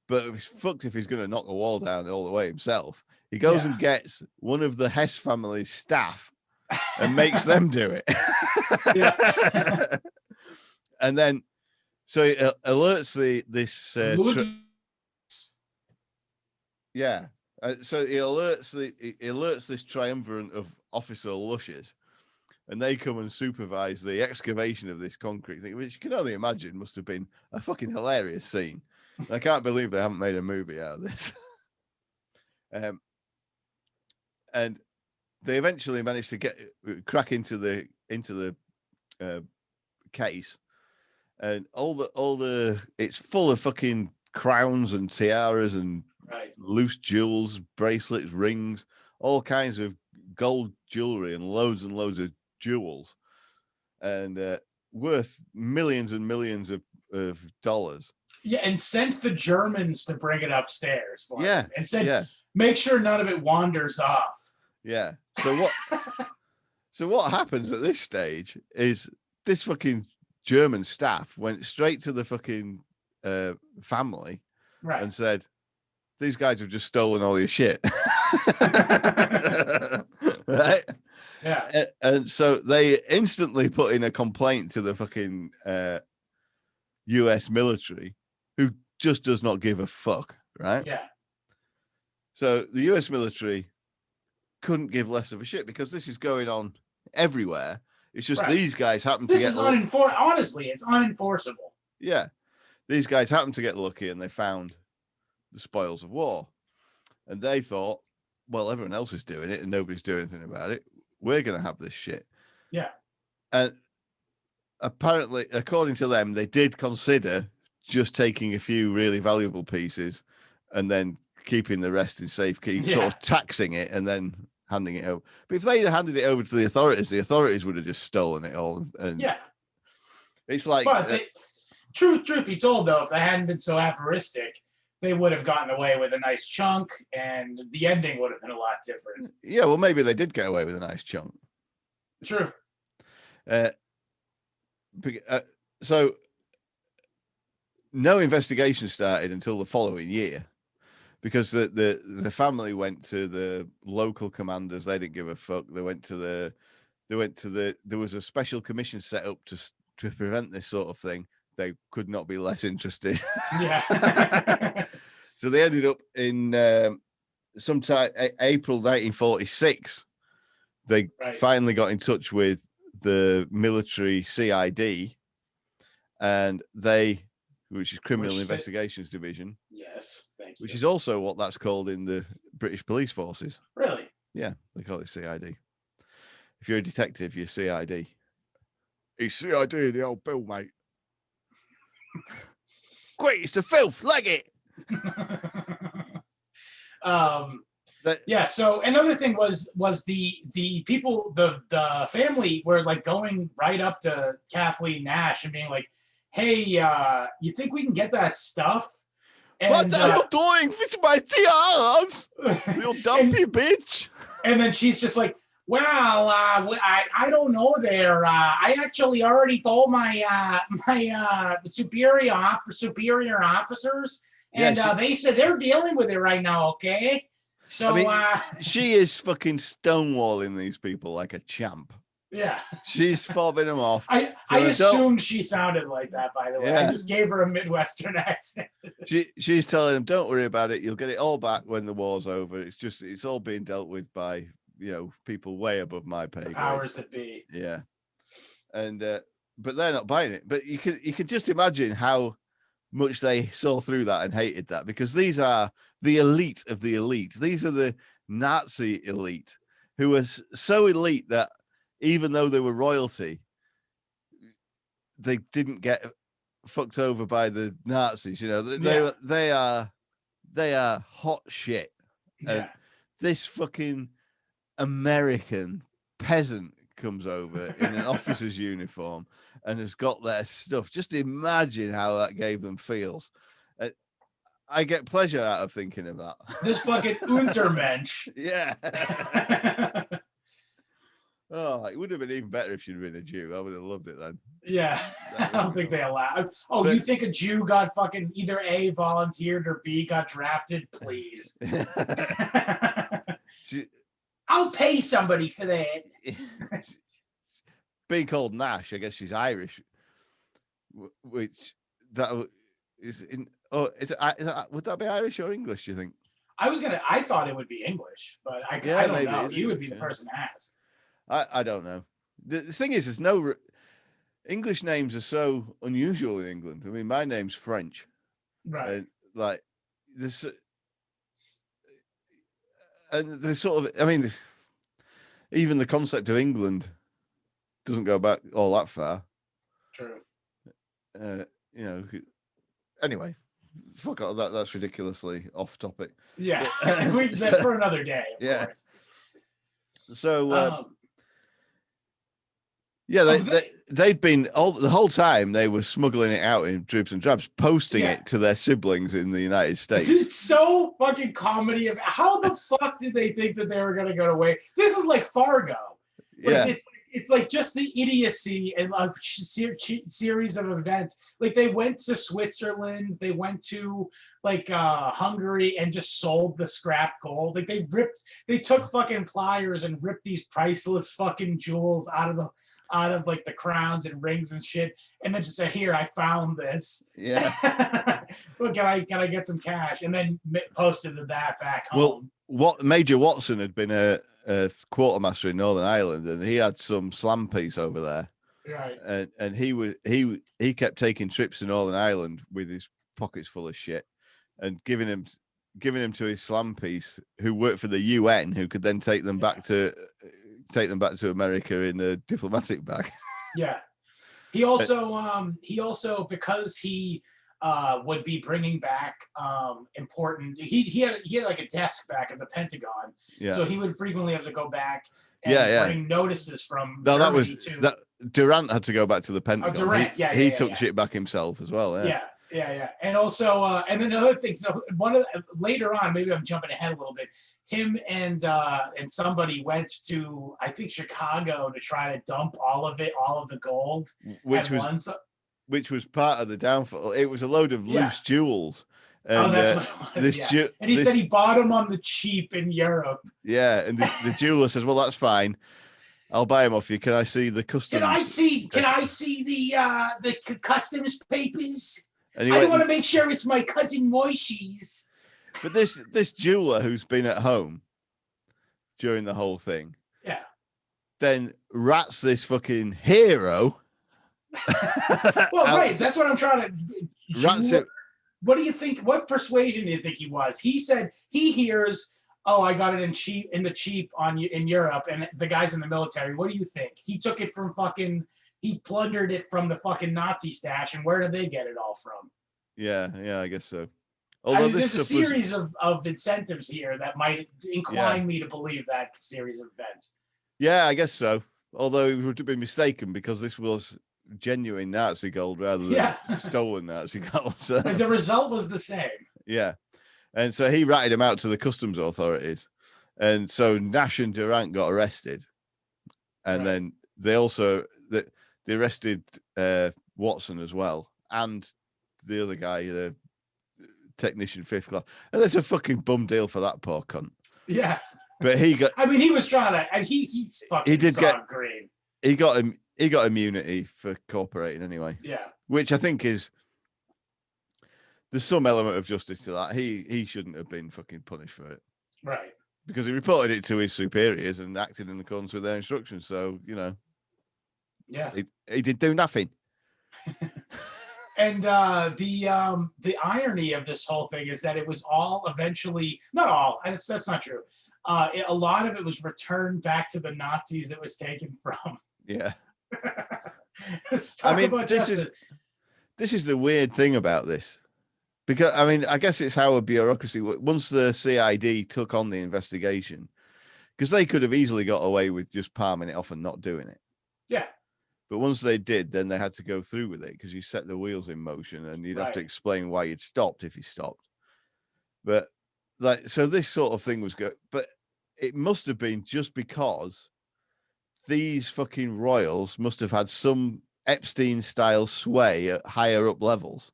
but it's fucked if he's going to knock the wall down all the way himself. He goes and gets one of the Hesse family's staff and makes them do it. And then, so he alerts this. So he alerts this triumvirate of officer lushes, and they come and supervise the excavation of this concrete thing, which you can only imagine must have been a fucking hilarious scene. I can't believe they haven't made a movie out of this. And they eventually managed to crack into the case, and all the it's full of fucking crowns and tiaras and loose jewels, bracelets, rings, all kinds of gold jewelry and loads of jewels, and worth millions and millions of dollars. Yeah, and sent the Germans to bring it upstairs for him. And said, make sure none of it wanders off. Yeah. So what happens at this stage is this fucking German staff went straight to the fucking family and said, these guys have just stolen all your shit. Right? Yeah. And so they instantly put in a complaint to the fucking US military, who just does not give a fuck, right? Yeah. So the US military couldn't give less of a shit because this is going on everywhere. It's just these guys happen to get... Honestly, it's unenforceable. Yeah. These guys happen to get lucky and they found the spoils of war. And they thought, well, everyone else is doing it and nobody's doing anything about it. We're going to have this shit. Yeah. And apparently, according to them, they did consider just taking a few really valuable pieces and then keeping the rest in safekeep, sort of taxing it and then handing it over. But if they had handed it over to the authorities would have just stolen it all. And it's like... But truth be told, though, if they hadn't been so aphoristic, they would have gotten away with a nice chunk, and the ending would have been a lot different. Yeah, well, maybe they did get away with a nice chunk. True. So no investigation started until the following year, because the family went to the local commanders. They didn't give a fuck. There was a special commission set up to prevent this sort of thing, they could not be less interested. Yeah. So they ended up in sometime April 1946. They finally got in touch with the military CID, and which is Criminal Investigations Division. Yes, thank you. Which is also what that's called in the British police forces. Really? Yeah, they call it CID. If you're a detective, you're CID. He's CID in the old bill, mate. Quick, it's the filth, leg it. Yeah. So another thing was the people, the family were like going right up to Kathleen Nash and being like, "Hey, you think we can get that stuff?" And, what are you doing with my tiaras? You dumpy bitch. And then she's just like, "Well, I don't know there. I actually already told my superior officers, and they said they're dealing with it right now. Okay." So I mean, she is fucking stonewalling these people like a champ. Yeah. She's fobbing them off. I assumed she sounded like that, by the way. Yeah. I just gave her a Midwestern accent. She's telling them, don't worry about it. You'll get it all back when the war's over. It's all being dealt with by, people way above my pay grade. Powers that be. Yeah. And but they're not buying it. But you could just imagine how much they saw through that and hated that, because these are the elite of the elite. These are the Nazi elite who are so elite that even though they were royalty, they didn't get fucked over by the Nazis. They are hot shit. Yeah. This fucking American peasant comes over in an officer's uniform and has got their stuff. Just imagine how that gave them feels. I get pleasure out of thinking of that. This fucking Untermensch. Yeah. Oh, it would have been even better if she'd been a Jew. I would have loved it then. Yeah. I don't think they allow. Oh, but you think a Jew got fucking either A, volunteered, or B, got drafted? Please. I'll pay somebody for that. Being called Nash, I guess she's Irish, which that is in. Oh, would that be Irish or English, do you think? I thought it would be English, but I don't know. You would be the person to ask. I don't know. The thing is, there's no English names are so unusual in England. I mean, my name's French, right? And like this, and there's sort of. I mean, even the concept of England doesn't go back all that far. True. Anyway, fuck all that. That's ridiculously off topic. Yeah, we for another day. Of course. So. Yeah, they'd been the whole time they were smuggling it out in dribs and drabs, posting it to their siblings in the United States. This is so fucking comedy. How the fuck did they think that they were going to go away? This is like Fargo. Yeah. It's like just the idiocy and a series of events. Like they went to Switzerland, they went to like Hungary and just sold the scrap gold. Like they took fucking pliers and ripped these priceless fucking jewels out of like the crowns and rings and shit, and then just said, "Here, I found this. Yeah, well, can I get some cash?" And then posted that back home. Well, what Major Watson had been a quartermaster in Northern Ireland, and he had some slam piece over there, right? And he kept taking trips to Northern Ireland with his pockets full of shit, and giving him to his slam piece, who worked for the UN, who could then take them back to America in a diplomatic bag. Yeah. He also because he would be bringing back important. He had like a desk back at the Pentagon, so he would frequently have to go back and bring notices from. No, Germany that Durant had to go back to the Pentagon. Oh, Durant, he took shit back himself as well. Yeah. And also, and then another thing. So later on, maybe I'm jumping ahead a little bit. Him and somebody went to, I think, Chicago to try to dump all of the gold. Which was part of the downfall. It was a load of loose jewels. And, that's what it was. And he said he bought them on the cheap in Europe. Yeah, and the jeweler says, "Well, that's fine. I'll buy them off you. Can I see the customs? Can I see the customs papers? And he I went, want to make sure it's my cousin Moishy's. but this jeweler who's been at home during the whole thing, yeah, then rats this fucking hero. Well, right. That's what I'm trying to. Rats it. What do you think? What persuasion do you think he was? He said he hears, "Oh, I got it in the cheap in Europe," and the guy's in the military. What do you think? He took it from he plundered it from the fucking Nazi stash, and where did they get it all from? Yeah, I guess so. Although there's a series of incentives here that might incline me to believe that series of events. Yeah, I guess so. Although it would have been mistaken because this was genuine Nazi gold rather than stolen Nazi gold. So the result was the same. Yeah. And so he ratted him out to the customs authorities. And so Nash and Durant got arrested. And then they also they arrested Watson as well. And the other guy, the technician 5th class. And that's a fucking bum deal for that poor cunt. Yeah. But he got he was trying to and he's fucking he did get green. He got immunity for cooperating anyway. Yeah. Which I think there's some element of justice to that. He shouldn't have been fucking punished for it. Right. Because he reported it to his superiors and acted in accordance with their instructions. So, yeah, he did do nothing. And the irony of this whole thing is that it was all eventually, not all, that's not true. A lot of it was returned back to the Nazis it was taken from. Yeah. Let's talk about this is the weird thing about this. Because, I guess it's how a bureaucracy, once the CID took on the investigation, because they could have easily got away with just palming it off and not doing it. Yeah. But once they did, then they had to go through with it because you set the wheels in motion and you'd have to explain why you'd stopped if you stopped. But so this sort of thing was good. But it must have been just because these fucking royals must have had some Epstein-style sway at higher up levels.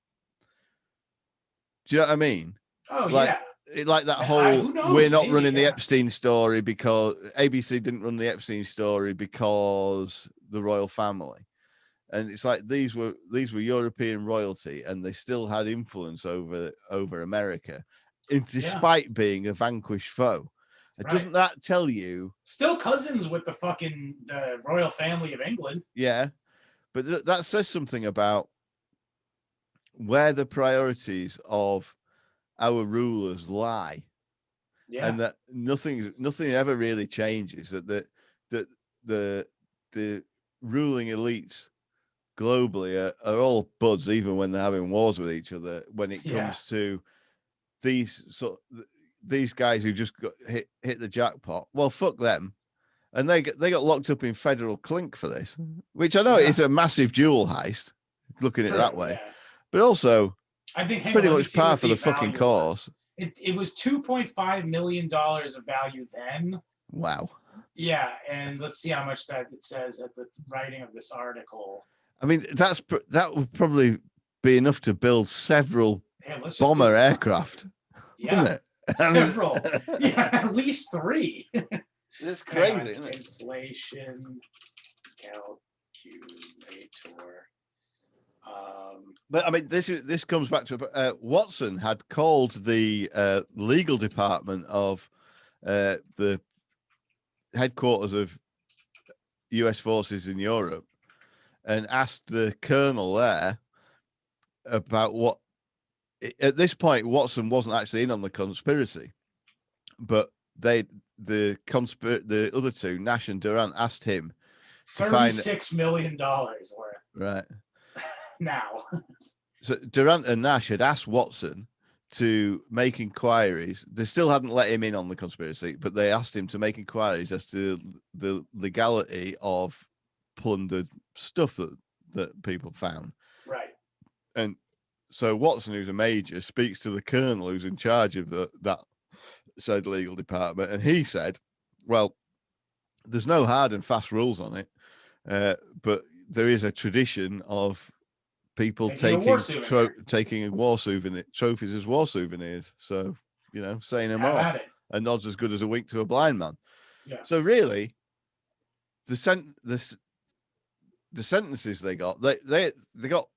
Do you know what I mean? Oh, yeah. Like that whole, we're not running the Epstein story because ABC didn't run the Epstein story because the royal family. And it's like these were European royalty and they still had influence over America, despite being a vanquished foe. Doesn't that tell you? Still cousins with the royal family of England. Yeah. But that says something about where the priorities of our rulers lie. Yeah. And that nothing ever really changes. That the ruling elites globally are all buds, even when they're having wars with each other. When it comes to these guys who just got hit the jackpot, well, fuck them. And they got locked up in federal clink for this, which I know is a massive jewel heist, looking at it that way. Yeah. But also, I think pretty much par for the fucking course. It was $2.5 million of value then. Wow. Yeah, and let's see how much that it says at the writing of this article. That would probably be enough to build several bomber aircraft. Yeah, several. Yeah, at least 3. That's crazy, isn't it? Inflation calculator. But this comes back to Watson had called the legal department of the headquarters of US forces in Europe and asked the colonel there about what. At this point, Watson wasn't actually in on the conspiracy, but the other two, Nash and Durant, asked him to find $36 million worth. Right. Now. So Durant and Nash had asked Watson to make inquiries. They still hadn't let him in on the conspiracy, but they asked him to make inquiries as to the legality of plundered stuff that people found. Right. And so Watson, who's a major, speaks to the colonel who's in charge of that said legal department, and he said, well, there's no hard and fast rules on it, but there is a tradition of people taking war trophies as war souvenirs. So, saying them all. A nod's as good as a wink to a blind man. Yeah. So really, the sentences they got, they got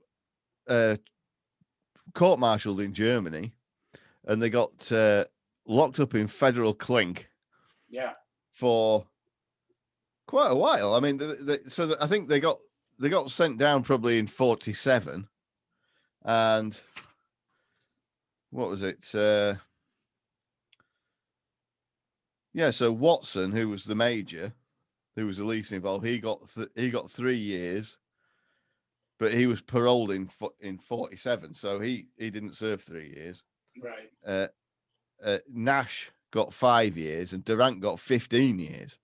court-martialed in Germany, and they got locked up in federal clink. Yeah. For quite a while. I mean, I think they got sent down probably in 47, and what was it? Yeah, so Watson, who was the major, who was the least involved, he got 3 years, but he was paroled in 47, so he didn't serve 3 years. Right. Nash got 5 years, and Durant got 15 years.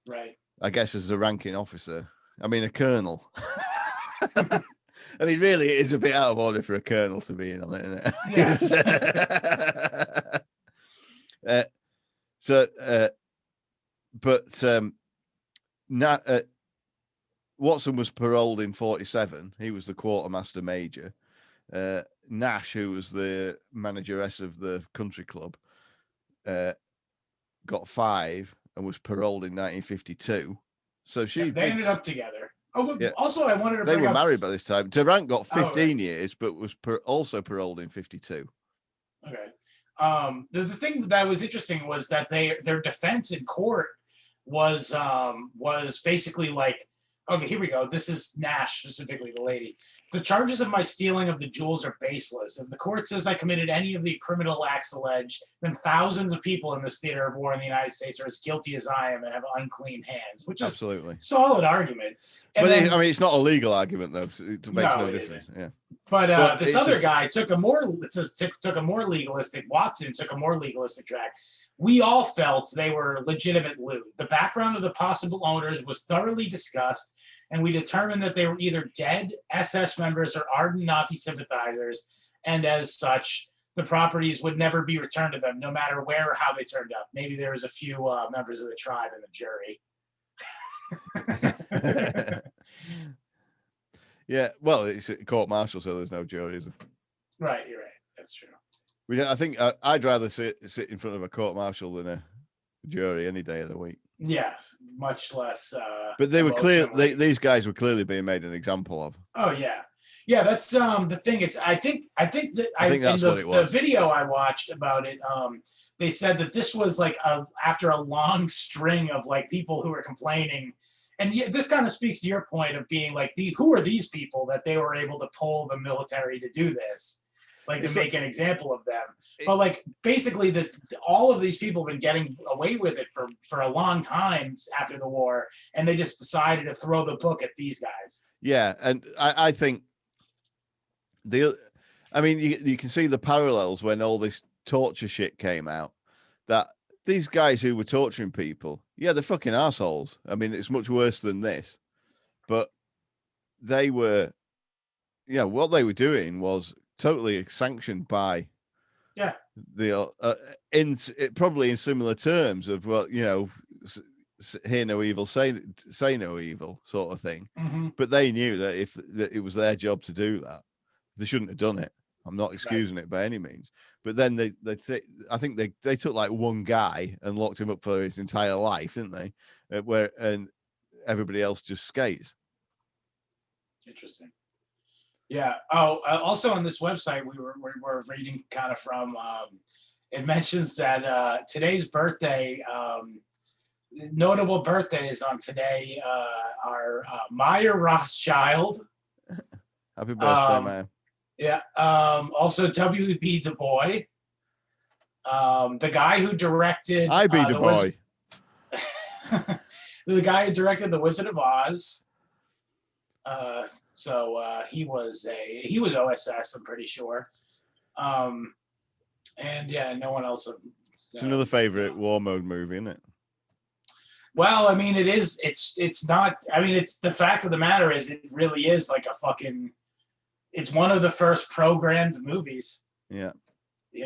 Right. I guess as a ranking officer. I mean, a colonel. I mean, really, it is a bit out of order for a colonel to be in on it, isn't it? Yes. Watson was paroled in 47. He was the quartermaster major. Nash, who was the manageress of the country club, got 5 and was paroled in 1952. So they ended up together. Oh, yeah. Also, I wanted to they were married by this time. Durant got 15 years, but was also paroled in 52. Okay. The thing that was interesting was that their defense in court was basically like, okay, here we go. This is Nash, specifically the lady. The charges of my stealing of the jewels are baseless. If the court says I committed any of the criminal acts alleged, then thousands of people in this theater of war in the United States are as guilty as I am and have unclean hands, which is absolutely solid argument. And but I mean, it's not a legal argument though. So it makes no difference. Isn't. Yeah. But this other guy took a more legalistic. Watson took a more legalistic track. We all felt they were legitimate loot. The background of the possible owners was thoroughly discussed, and we determined that they were either dead SS members or ardent Nazi sympathizers, and as such, the properties would never be returned to them, no matter where or how they turned up. Maybe there was a few members of the tribe in the jury. Yeah, well, it's a court-martial, so there's no jury, is there? Right, you're right. That's true. I think I'd rather sit in front of a court-martial than a jury any day of the week. Yes, much less. But they were clear. These guys were clearly being made an example of. Oh yeah, yeah. That's the thing. I think that's what it was. The video I watched about it, they said that this was like after a long string of like people who were complaining. And this kind of speaks to your point of being like, who are these people that they were able to pull the military to do this, like to make an example of them? But like basically, all of these people have been getting away with it for a long time after the war, and they just decided to throw the book at these guys. Yeah, and I think you can see the parallels when all this torture shit came out. That these guys who were torturing people, yeah, they're fucking assholes. I mean, it's much worse than this. But they were, what they were doing was totally sanctioned by the probably in similar terms of, well, hear no evil, say no evil sort of thing. Mm-hmm. But they knew that that it was their job to do that, they shouldn't have done it. I'm not excusing it by any means, but then I think they took like one guy and locked him up for his entire life, didn't they? And everybody else just skates. Interesting. Yeah. Oh, also on this website we're reading kind of from. It mentions that today's birthday, notable birthdays on today are Meyer Rothschild. Happy birthday, Meyer. Yeah. Also, W.B. Du Bois, the guy who directed. I be Du Bois. The guy who directed The Wizard of Oz. So he was OSS, I'm pretty sure. And yeah, no one else. It's another favorite war mode movie, isn't it? Well, I mean, it is. It's not. I mean, it's the fact of the matter is, it really is like a fucking. It's one of the first programmed movies. Yeah. We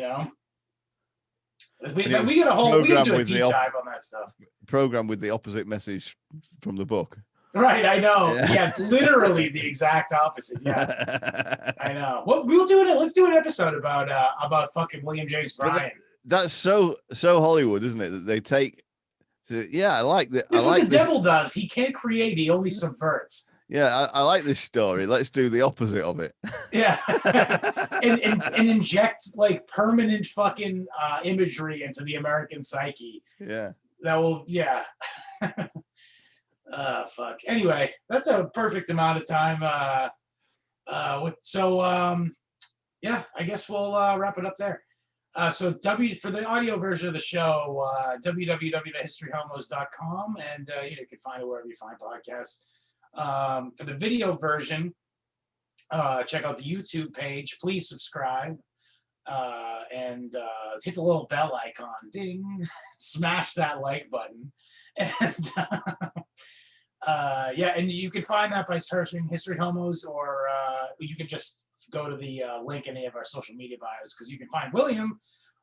get a whole. We can do a deep dive on that stuff. Program with the opposite message from the book. Right, I know. Yeah, literally the exact opposite. Yeah, I know. Well, we'll do it. Let's do an episode about fucking William James Bryan. That's so Hollywood, isn't it? That they take So yeah, I like that. This I is what like the this. devil does. He can't create, he only subverts. Yeah, I like this story. Let's do the opposite of it. Yeah. and inject like permanent fucking imagery into the American psyche. Yeah. That will, yeah. Fuck. Anyway, that's a perfect amount of time. Yeah, I guess we'll wrap it up there. So for the audio version of the show, www.historyhomos.com, and you can find it wherever you find podcasts. For the video version, check out the YouTube page. Please subscribe and hit the little bell icon. Ding! Smash that like button, and yeah, and you can find that by searching History Homos, or you can just go to the link in any of our social media bios, because you can find William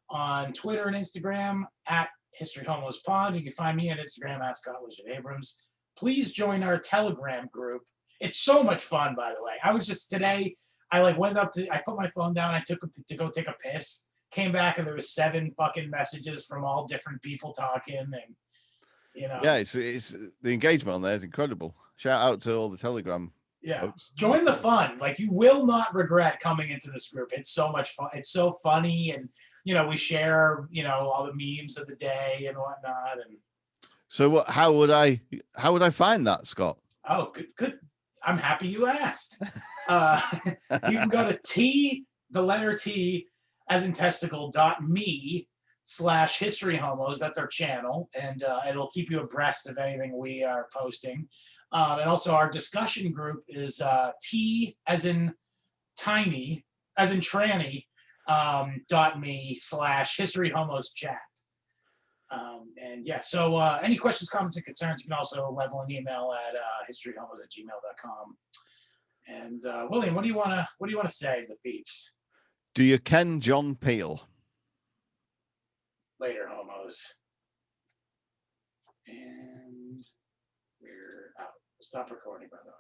on Twitter and Instagram at History Homos Pod. You can find me on Instagram at Scott Legend Abrams. Please join our Telegram group. It's so much fun, by the way. I was just today, I put my phone down, I took to go take a piss, came back, and there was 7 fucking messages from all different people talking, and yeah, it's the engagement on there is incredible. Shout out to all the Telegram folks. Join the fun. Like, you will not regret coming into this group. It's so much fun. It's so funny, and we share all the memes of the day and whatnot. And so how would I find that, Scott? Oh, good. I'm happy you asked. You can go to the letter T as in testicle.me/historyhomos. That's our channel, and it'll keep you abreast of anything we are posting. And also our discussion group is T as in tiny, as in tranny, .me/historyhomos chat. And yeah, so any questions, comments, and concerns, you can also level an email at historyhomos@gmail.com. And William, what do you want to say to the peeps? Do you ken John Peel? Later, homos. And we're out. Stop recording, by the way.